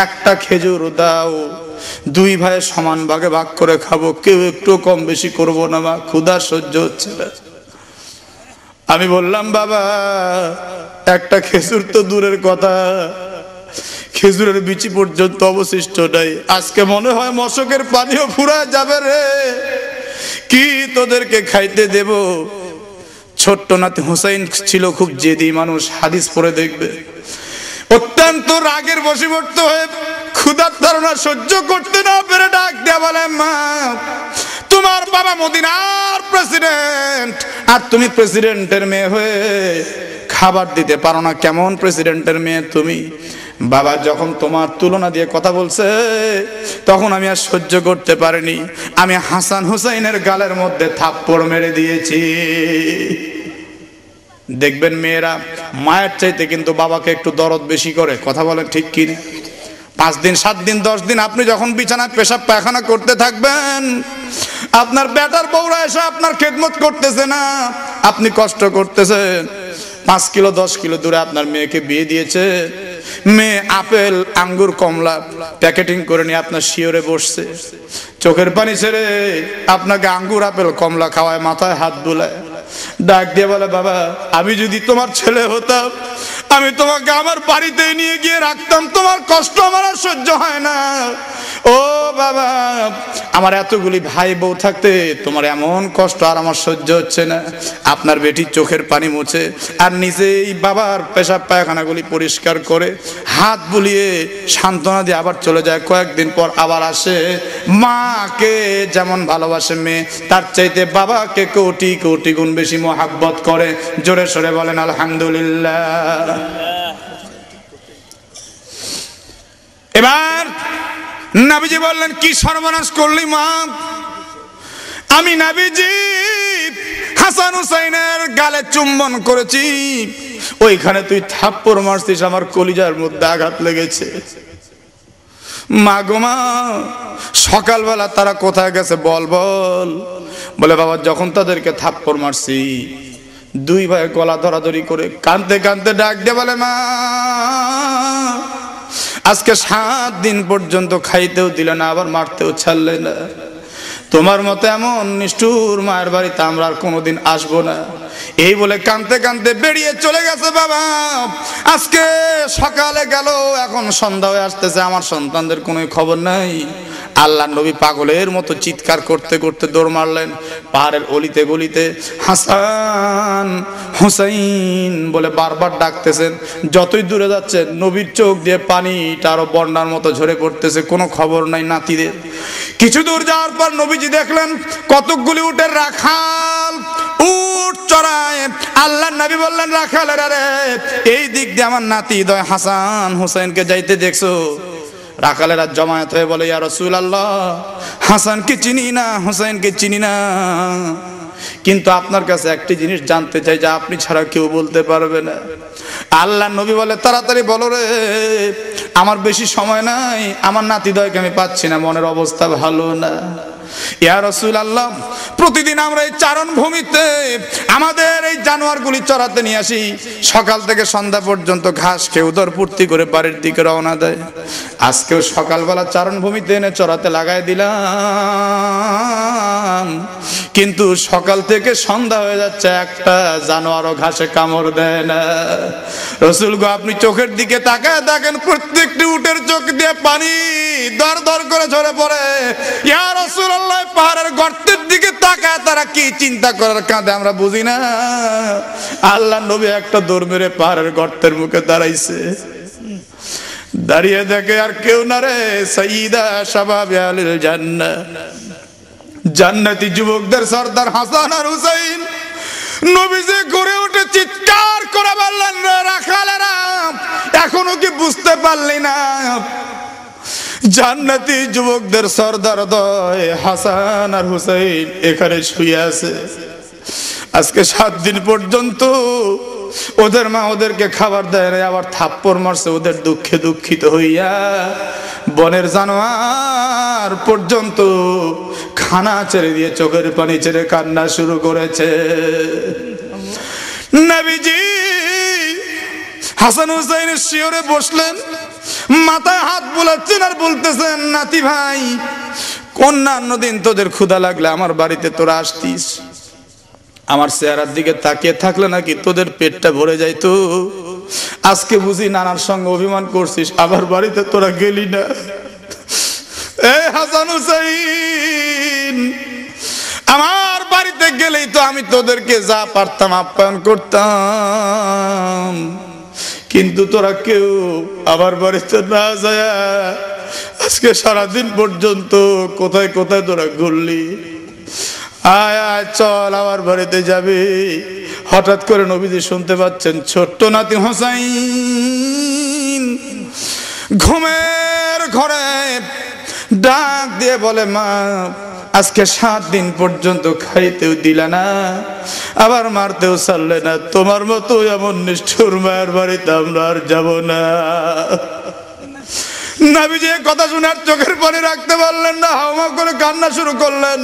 একটা খেজুর দাও, দুই ভাই সমান ভাগে ভাগ করে খাবো, কেউ একটু কম বেশি করবো না মা, ক্ষুধা সহ্য হচ্ছে না। আমি বললাম, বাবা একটা খেজুর তো দূরের কথা, খেজুরের বিচি পর্যন্ত অবশিষ্ট নাই। আজকে মনে হয় মশকের পানিও ফুরায় যাবে রে, কি তোদেরকে খাইতে দেব? ছোট্ট নাতি হুসাইন ছিল খুব জেদি মানুষ, হাদিস পড়ে দেখবে, অত্যন্ত রাগের বশীভূত হয়ে ক্ষুধার তাড়না সহ্য করতে না পেরে ডাক দেয়া বলে, মা তোমার বাবা মদিনার প্রেসিডেন্ট, আর তুমি প্রেসিডেন্টের মেয়ে হয়ে খাবার দিতে পারো না, কেমন প্রেসিডেন্টের মেয়ে তুমি? বাবা যখন তোমার তুলনা দিয়ে কথা বলছে, তখন আমি আর সহ্য করতে পারিনি, আমি হাসান হুসাইনের গালের মধ্যে থাপ্পড় মেরে দিয়েছি। দেখবেন মেয়েরা মায়ের চাইতে কিন্তু বাবাকে একটু দরদ বেশি করে, কথা বলেন ঠিক কি? 5 দিন 7 দিন 10 দিন আপনি যখন বিছানায় পেশাব পায়খানা করতে থাকবেন, আপনার বেটার বউরা এসে আপনার খেদমত করতেছে না, আপনি কষ্ট করতেছেন। 5 কিলো 10 কিলো দূরে আপনার মেয়েকে বিয়ে দিয়েছে, মেয়ে আপেল আঙ্গুর কমলা প্যাকেটিং করে নিয়ে আপনার শিওরে বসছে, চোখের পানি ছেড়ে আপনাকে আঙ্গুর আপেল কমলা খাওয়ায়, মাথায় হাত বুলায়, ডাক দিয়ে বলে, বাবা আমি যদি তোমার ছেলে হতাম, আমি তোমাকে আমার বাড়িতে নিয়ে গিয়ে রাখতাম, তোমার কষ্ট আমার আর সহ্য হয় না। ও বাবা, আমার এতগুলি ভাই বউ থাকতে তোমার এমন কষ্ট আর আমার সহ্য হচ্ছে না। আপনার বেটি চোখের পানি মুছে আর নিজেই বাবার পেশাব পায়খানাগুলি পরিষ্কার করে হাত বুলিয়ে সান্ত্বনা দিয়ে আবার চলে যায়, কয়েকদিন পর আবার আসে। মাকে যেমন ভালোবাসে মেয়ে, তার চাইতে বাবাকে কোটি কোটি গুণ বেশি মহাব্বত করে। জোরে সরে বলেন আলহামদুলিল্লাহ। এবার নবীজি বললেন, কি সর্বনাশ করলি মা? আমি নবীজি হাসান হুসাইনের গালে চুম্বন করেছি, ওইখানে তুই থাপ্পড় মারছিস, আমার কলিজার মধ্যে আঘাত লেগেছে। মা গো মা, সকালবেলা তারা কোথায় গেছে বল বল? বলে, বাবা যখন তাদেরকে থাপ্পড় মারছি, দুই ভাই গলা ধরাধরি করে কাঁদতে কাঁদতে ডাক দিয়ে বলে, মা আজকে 7 দিন পর্যন্ত খাইতেও দিলে না, আবার মারতেও ছাড়লে না, তোমার মতো এমন নিষ্ঠুর মায়ের বাড়িতে আমরা আর কোনোদিন আসবো না। এই বলে কাঁদতে কাঁদতে বেরিয়ে চলে গেছে। বাবা আজকে সকালে গেল, এখন সন্ধ্যা হয়ে আসতেছে, আমার সন্তানদের কোনো খবর নাই। আল্লাহ নবী পাগলের মতো চিৎকার করতে করতে দৌড় মারলেন পাহাড়ের অলিতে গলিতে, হাসান হুসাইন বলে বারবার ডাকতেছেন। যতই দূরে যাচ্ছেন নবীর চোখ দিয়ে পানিটা আরো বন্যার মতো ঝরে পড়তেছে, কোনো খবর নাই নাতিদের। কিছু দূর যাওয়ার পর নবীজি দেখলেন কতকগুলি উটের রাখাল উট চড়ায়। আল্লাহ নবী বললেন, রাখালেরা রে, এই দিক দিয়ে আমার নাতি দয় হাসান হুসাইনকে যাইতে দেখছো? রাখালেরা জমায়েত হয়ে বলে, ইয়া রাসূলুল্লাহ, হাসানকে চিনি না, হুসাইনকে চিনি না, কিন্তু আপনার কাছে একটি জিনিস জানতে চাই যা আপনি ছাড়া কেউ বলতে পারবে না। আল্লাহ নবী বলে, তাড়াতাড়ি বলো রে, আমার বেশি সময় নাই, আমার নাতিদয়কে আমি পাচ্ছি না, মনের অবস্থা ভালো না। ইয়া রাসূলুল্লাহ, প্রতিদিন আমরা এই চারণ ভূমিতে আমাদের এই জানোয়ারগুলি চড়াতে নিয়ে আসি, সকাল থেকে সন্ধ্যা পর্যন্ত ঘাস খেয়ে উদর পূর্তি করে বাড়ির দিকে রওনা দেয়। আজকেও সকালবেলা চারণ ভূমিতে এনে চড়াতে লাগাই দিলাম, কিন্তু সকাল থেকে সন্ধ্যা হয়ে যাচ্ছে, একটা জানোয়ারও ঘাসে কামড় দেয় না। রাসূল গো, আপনি চোখের দিকে তাকায় দেখেন, প্রত্যেকটি উটের চোখ দিয়ে পানি দর দর করে ঝরে পড়ে। ইয়া রাসূলুল্লাহ, পাহাড়ের গর্তের দিকে তাকায় তারা কি চিন্তা করার কাঁদে আমরা বুঝি না। আল্লাহ নবী একটা দৌড় মেরে পাহাড়ের গর্তের মুখে দাঁড়াইছে, দাঁড়িয়ে দেখে আর কেউ না রে, সাইয়্যিদা শাবাবে আহলিল জান্নাহ, জান্নাতি যুবকদের সর্দার হাসান আর হুসাইন। নবীজি ঘুরে উঠে চিৎকার করে বললেন, রাখালেরা, এখনো কি বুঝতে পারলি না জান্নাতি যুবকদের সর্দার দয় হাসান আর হুসাইন এখানে শুয়ে আছে। আজকে 7 দিন পর্যন্ত ওদের মা ওদেরকে খাবার দেয় না, আবার থাপ্পড় মারছে ওদের দুঃখে দুঃখিত হইয়া। বনের জানোয়ার পর্যন্ত খানা ছেড়ে দিয়ে চোখের পানি ছেড়ে কান্না শুরু করেছে। নবীজি হাসান হুসাইনের শিয়রে বসলেন, মাথায় হাত বুলাচ্ছেন আর বলতেছেন, নাতি ভাই, অন্যান্য দিন তোদের ক্ষুধা লাগলে আমার বাড়িতে তোরা আসতিস, আমার চেহারার দিকে তাকিয়ে থাকলে নাকি তোদের পেটটা ভরে যাইতো। আজকে বুঝি নানার সঙ্গে অভিমান করছিস, আবার বাড়িতে তোরা গেলি না। এই হাসান হুসাইন, আমার বাড়িতে গেলেই তো আমি তোদেরকে যা পারতাম আপ্যায়ন করতাম, কিন্তু তোরা কেউ আমার বাড়িতে না যায় আজকে সারাদিন পর্যন্ত কোথায় কোথায় তোরা ঘুরলি। আয় আয় চল আমার বাড়িতে যাবি। হঠাৎ করে নবীজি শুনতে পাচ্ছেন ছোট্ট নাতি হোসাইন ঘুমের ঘরে ডাক দিয়ে বলে, মা আজকে 7 দিন পর্যন্ত খাইতেও দিলা না, আবার মারতেও ছাড়লে না, তোমার মতো এমন নিষ্ঠুর মায়ের বাড়িতে আমরা আর যাব না। নবীজি কথা শুনে আর চোখের পানি রাখতে পারলেন না, হাওমা করে কান্না শুরু করলেন।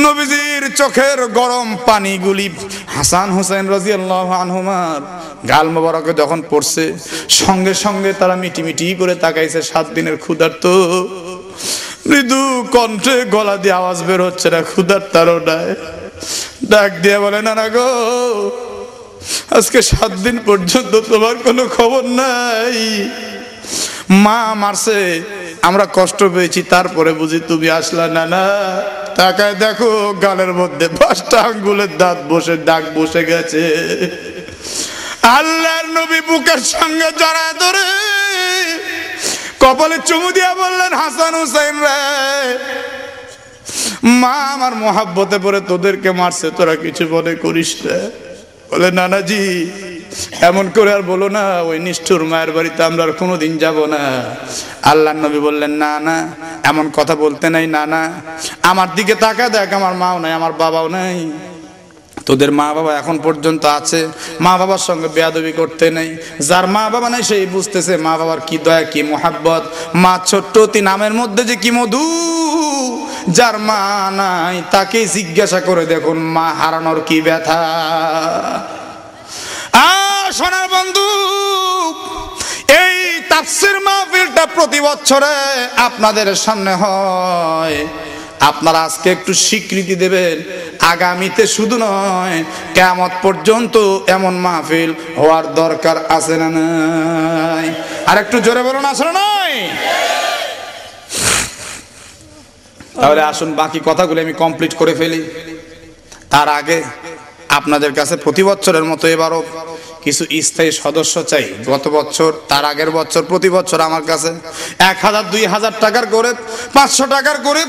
নবীজির চোখের গরম পানিগুলি হাসান হুসাইন রাদিয়াল্লাহু আনহুমার গাল মোবারকে যখন পড়ছে, সঙ্গে সঙ্গে তারা মিটিমিটি করে তাকাইছে। 7 দিনের ক্ষুধার্ত, মৃদু কণ্ঠে গলা দিয়ে আওয়াজ বের হচ্ছে না, ক্ষুধার তাড়নায় ডাক দিয়ে বলে, না না গো, আজকে 7 দিন পর্যন্ত তোমার কোনো খবর নাই। মা মারছে, আমরা কষ্ট পেয়েছি, তারপরে বুঝি তুমি আসলা না। না তাকায় দেখো, গালের মধ্যে 5টা আঙ্গুলের দাঁত বসে, দাগ বসে গেছে। আল্লাহর নবী বুকের সঙ্গে জড়ায় ধরে কপালে চুমু দিয়া বললেন, হাসান হুসাইন রে, মা আমার মোহাব্বতে পড়ে তোদেরকে মারছে, তোরা কিছু মনে করিস না। বলে, নানাজি এমন করে আর বলো না, ওই নিষ্ঠুর মায়ের বাড়িতে আমরা আর কোনোদিন যাব না। আল্লাহর নবী বললেন, না না, এমন কথা বলতে নাই। না না, আমার দিকে তাকা দেখ, আমার মাও নাই, আমার বাবাও নাই, তোদের মা বাবা এখন পর্যন্ত আছে, মা বাবার সঙ্গে বেয়াদবি করতে নেই। যার মা বাবা নাই সেই বুঝতেছে মা বাবার কি দয়া, কি মোহাব্বত। মা ছোট্ট অতি নামের মধ্যে যে কি মধু। যার মা নাই তাকে জিজ্ঞাসা করে দেখুন মা হারানোর কি ব্যথা। সোনার বন্ধু, এই তাফসীর মাহফিলটা প্রতি বছরে আপনাদের সামনে হয়। আপনারা আজকে একটু স্বীকৃতি দেবেন, আগামীতে শুধু নয় কিয়ামত পর্যন্ত এমন মাহফিল হওয়ার দরকার আছে না নাই? আর একটু জোরে বলুন, আছে না নাই? তাহলে আসুন বাকি কথাগুলো আমি কমপ্লিট করে ফেলি। তার আগে আপনাদের কাছে প্রতি বছরের মতো এবারও কিছু স্থায়ী সদস্য চাই। গত বছর, তার আগের বছর, প্রতি বছর আমার কাছে 1000, 2000 টাকার করে, 500 টাকার করে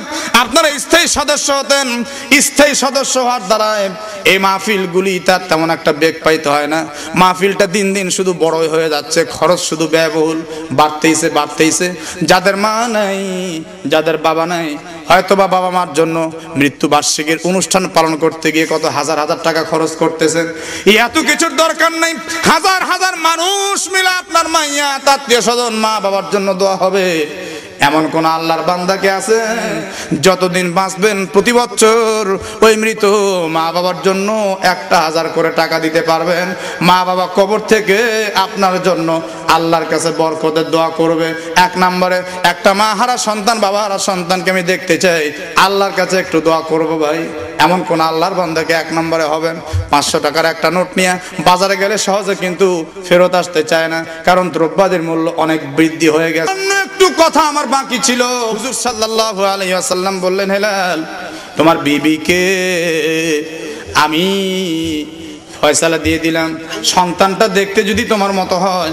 আপনারা স্থায়ী সদস্য হতেন। স্থায়ী সদস্য হওয়ার দ্বারা এই মাহফিলগুলি তার তেমন একটা বেগ পাইতে হয় না। মাহফিলটা দিন দিন শুধু বড়ই হয়ে যাচ্ছে, খরচ শুধু ব্যয়বহুল বাড়তেইছে। যাদের মা নাই, যাদের বাবা নাই, হয়তো বা বাবা মার জন্য মৃত্যুবার্ষিকীর অনুষ্ঠান পালন করতে গিয়ে কত হাজার হাজার টাকা খরচ করতেছেন। এত কিছুর দরকার নাই। হাজার হাজার মানুষ মিলে আপনার মাইয়া, আত্মীয় স্বজন, মা বাবার জন্য দোয়া হবে। এমন কোন আল্লাহর বান্দাকে আছে যতদিন বাঁচবেন প্রতি বছর ওই মৃত মা বাবার জন্য 1000 করে টাকা দিতে পারবেন? মা বাবা কবর থেকে আপনার জন্য আল্লাহর কাছে বরকতের দোয়া করবে। 1 নম্বরে, একটা মা হারা সন্তান, বাবা হারা সন্তানকে আমি দেখতে চাই, আল্লাহর কাছে একটু দোয়া করবো ভাই। এমন কোন আল্লাহর বান্দাকে 1 নম্বরে হবেন? 500 টাকার একটা নোট নিয়ে বাজারে গেলে সহজে কিন্তু ফেরত আসতে চায় না, কারণ দ্রব্যাদির মূল্য অনেক বৃদ্ধি হয়ে গেছে। একটু কথা আমার বাকি ছিল। হুজুর সাল্লাল্লাহু আলাইহি ওয়াসাল্লাম বললেন, হেলাল, তোমার বিবিকে আমি ফয়সালা দিয়ে দিলাম। সন্তানটা দেখতে যদি তোমার মতো হয়,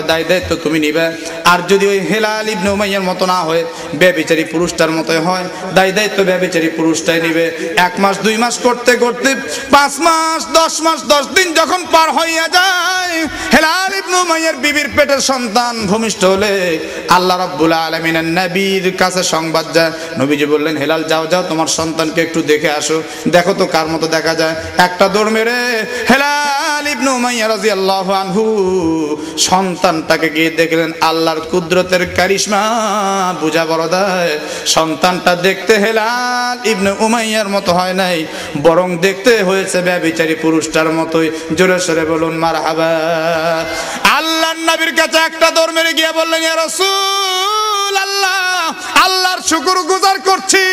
দায় দায়িত্ব তুমি নিবে। আর যদি ওই হেলাল ইবনে উমাইয়ার মতো না হয়, ব্যভিচারী পুরুষটার মতো হয়, দায় দায়িত্ব ব্যভিচারী পুরুষটাই নিবে। 1 মাস 2 মাস করতে করতে 5 মাস 10 মাস 10 দিন যখন পার হইয়া যায়, হেলাল ইবনে ইবনে উমাইয়ার বিবির পেটের সন্তান ভূমিষ্ঠ হলে আল্লাহ রাব্বুল আলামিনের নবীর কাছে সংবাদ যায়। নবীজি বললেন, হেলাল যাও যাও তোমার সন্তানকে একটু দেখে আসো, দেখো তো কার মতো দেখা যায়। একটা দৌড় মেরে হেলাল ইবনে উমাইয়া রাদিয়াল্লাহু আনহু সন্তানটাকে গিয়ে দেখলেন। আল্লাহর কুদরতের কারিশমা বুঝা বড় দেয়। সন্তানটা দেখতে হেলাল ইবনে উমাইয়ার মতো হয় নাই, বরং দেখতে হয়েছে ব্যভিচারী পুরুষটার মতোই। জোরে সরে বলুন মারহাবা। আল্লাহর নবীর কাছে একটা দৌড় মেরে গিয়ে বললেন, ইয়া রাসূলুল্লাহ, আল্লাহর শুকরগুজার করছি,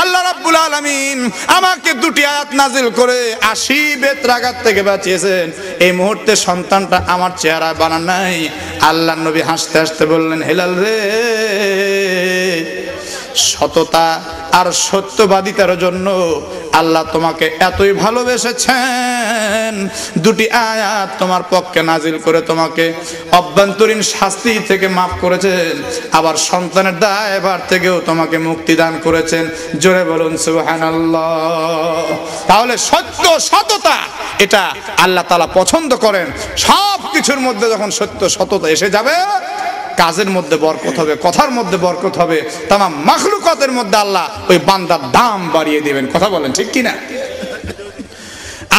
আল্লাহ রাব্বুল আলামিন আমাকে দুটি আয়াত নাজিল করে 80 বেত্রাঘাত থেকে বাঁচিয়েছেন। এই মুহূর্তে সন্তানটা আমার চেহারা বানান নাই। আল্লাহর নবী হাসতে হাসতে বললেন, হেলাল রে, সততা আর সত্যবাদিতার জন্য আল্লাহ তোমাকে এতই ভালোবেসেছেন, দুটি আয়াত তোমার পক্ষে নাজিল করে তোমাকে অভ্যন্তরীণ শাস্তি থেকে মাফ করেছেন, আবার সন্তানের দায়ভার থেকেও তোমাকে মুক্তি দান করেছেন। জোরে বলুন সুবহানাল্লাহ। তাহলে সত্য সততা এটা আল্লাহ তাআলা পছন্দ করেন। সব কিছুর মধ্যে যখন সত্য সততা এসে যাবে, কাজের মধ্যে বরকত হবে, কথার মধ্যে বরকত হবে, তামাম মাখলুকাতের মধ্যে আল্লাহ ওই বান্দার দাম বাড়িয়ে দিবেন। কথা বলেন ঠিক কিনা?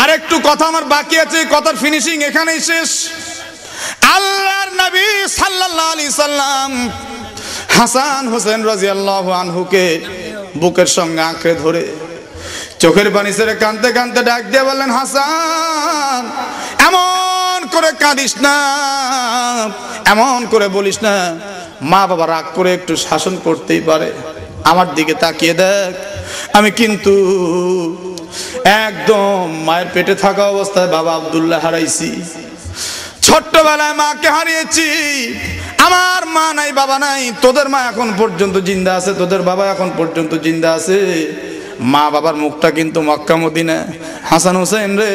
আর একটু কথা আমার বাকি আছে, কথার ফিনিশিং এখানেই শেষ। আল্লাহর নবী সাল্লাল্লাহু আলাইহি সাল্লাম হাসান হোসেন রাদিয়াল্লাহু আনহুকে বুকের সঙ্গে আঁকড়ে ধরে চোখের পানি ছেড়ে কাঁদতে কাঁদতে ডাক দিয়ে বললেন, হাসান, এমন করে কাঁদিস না, এমন করে বলিস না। মা বাবা রাগ করে একটু শাসন করতেই পারে, আমার দিকে তাকিয়ে দেখ, আমি কিন্তু একদম মায়ের পেটে থাকা অবস্থায় বাবা আব্দুল্লাহ হারাইছি, ছোট্টবেলায় মাকে হারিয়েছি, আমার মা নাই বাবা নাই, তোদের মা এখন পর্যন্ত জিন্দা আছে, তোদের বাবা এখন পর্যন্ত জিন্দা আছে, মা বাবার মুখটা কিন্তু মক্কা মদিনা। হাসান হোসেন রে,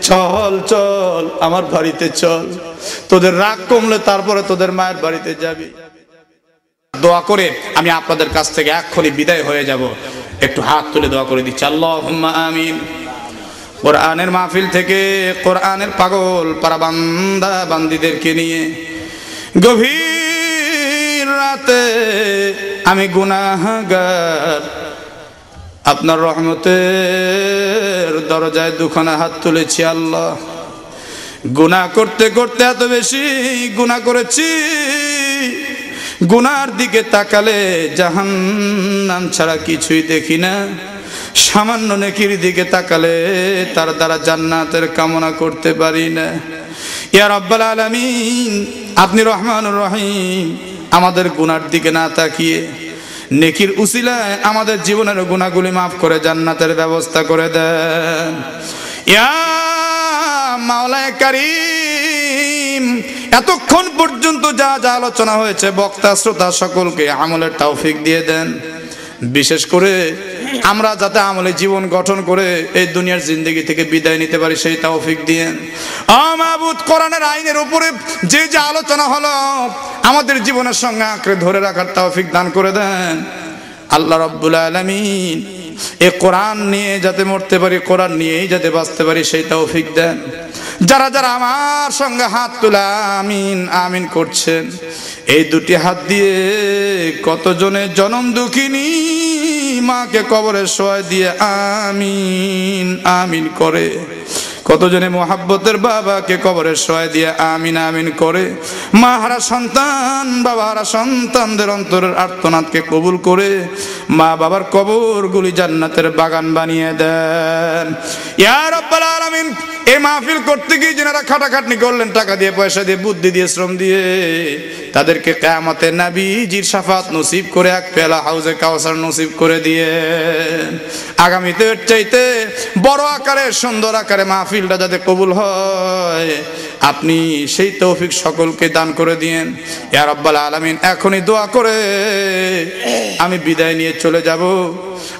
চল চল আমার বাড়িতে চল, তোদের রাগ কমলে তারপরে তোদের মায়ের বাড়িতে যাবি। দোয়া করে আমি আপনাদের কাছ থেকে এক্ষুনি বিদায় হয়ে যাব। একটু হাত তুলে দোয়া করে দিচ্ছি, আল্লাহুম্মা আমিন। কোরআনের মাহফিল থেকে কোরআনের পাগল পারা বান্দা বান্দীদেরকে নিয়ে গভীর রাতে আমি গুনাহগার আপনার রহমতের দরজায় দুখানা হাত তুলেছি। আল্লাহ, গুনাহ করতে করতে এত বেশি গুনাহ করেছি, গুনার দিকে তাকালে জাহান্নাম ছাড়া কিছুই দেখি না, সামান্য নেকির দিকে তাকালে তার দ্বারা জান্নাতের কামনা করতে পারি না। ইয়া রাব্বাল আলামিন, আপনি রহমানুর রহিম, আমাদের গুনার দিকে না তাকিয়ে নেকির উসিলায় আমাদের জীবনের গুনাহগুলি মাফ করে জান্নাতের ব্যবস্থা করে দেন। ইয়া মাওলায়ে কারীম, এতক্ষণ পর্যন্ত যা যা আলোচনা হয়েছে বক্তা শ্রোতা সকলকে আমলের তৌফিক দিয়ে দেন। বিশেষ করে আমরা যাতে আমলে জীবন গঠন করে এই দুনিয়ার জিন্দেগি থেকে বিদায় নিতে পারি সেই তৌফিক দিয়েন। মাবুদ, কোরআনের আইনের উপরে যে যে আলোচনা হলো আমাদের জীবনের সঙ্গে আঁকড়ে ধরে রাখার তৌফিক দান করে দেন। আল্লাহ রাব্বুল আলামিন এই কোরআন নিয়ে যাতে মরতে পারি, কোরআন নিয়েই যাতে বাঁচতে পারি সেই তৌফিক দেন। যারা যারা আমার সঙ্গে হাত তোলা আমিন আমিন করছেন, এই দুটি হাত দিয়ে কতজনে জনম দুঃখিনী মাকে কবরে শোয়ায় দিয়ে আমিন আমিন করে, কতজনে মোহাব্বতের বাবাকে কবরে শোয়ায় দিয়ে আমিন আমিন করে, মা হারা সন্তান বাবা হারা সন্তানদের অন্তরের আর্তনাদকে কবুল করে মা বাবার কবরগুলি জান্নাতের বাগান বানিয়ে দেন। ইয়া রাব্বাল আলামিন, এই মাহফিল করতে গিয়ে যারা খাটাখাটনি করলেন, টাকা দিয়ে পয়সা দিয়ে বুদ্ধি দিয়ে শ্রম দিয়ে, তাদেরকে কিয়ামতে নবীজির শাফাত নসিব করে এক পেয়ালা হাউজে কাউসার নসিব করে দিয়ে আগামীতে এর চাইতে বড় আকারে সুন্দর আকারে মাহফিলটা যাতে কবুল হয় আপনি সেই তৌফিক সকলকে দান করে দিয়েন। ইয়া রাব্বাল আলামিন, এখনই দোয়া করে আমি বিদায় নিয়ে চলে যাব।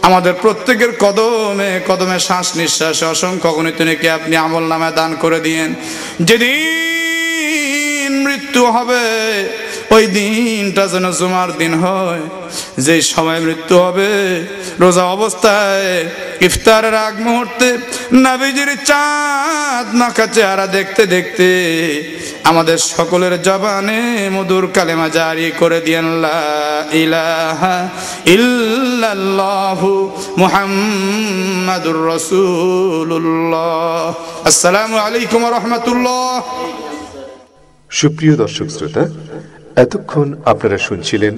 আমাদের প্রত্যেকের কদমে কদমে শ্বাস নিঃশ্বাসে অসংখ্য গণিত নেকি আপনি আমল নামে দান করে দিয়েন। যেদিন মৃত্যু হবে ওই দিনটা যেন জুমার দিন হয়, যে সময় মৃত্যু হবে রোজা অবস্থায় ইফতারের আগ মুহূর্তে নবীজির চাঁদ মাখা চেহারা দেখতে দেখতে আমাদের সকলের জবানে মধুর কালেমা জারি করে দিয়েন লা ইলাহা ইল্লাল্লাহু মুহাম্মাদুর রাসূলুল্লাহ। আসসালামু আলাইকুম ওয়া রাহমাতুল্লাহ। সুপ্রিয় দর্শক শ্রোতা, এতক্ষণ আপনারা শুনছিলেন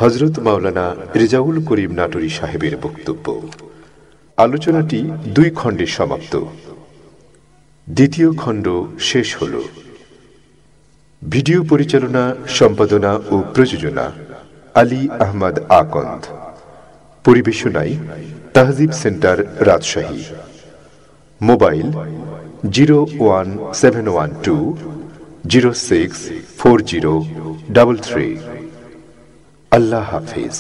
হযরত মাওলানা রেজাউল করিম নাটোরী সাহেবের বক্তব্য। আলোচনাটি 2 খণ্ডে সমাপ্ত। দ্বিতীয় খণ্ড শেষ হল। ভিডিও পরিচালনা, সম্পাদনা ও প্রযোজনা আলী আহমদ আকন্দ। পরিবেশনায় তাহজিব সেন্টার রাজশাহী। মোবাইল 01712 064033। আল্লাহ হাফিজ।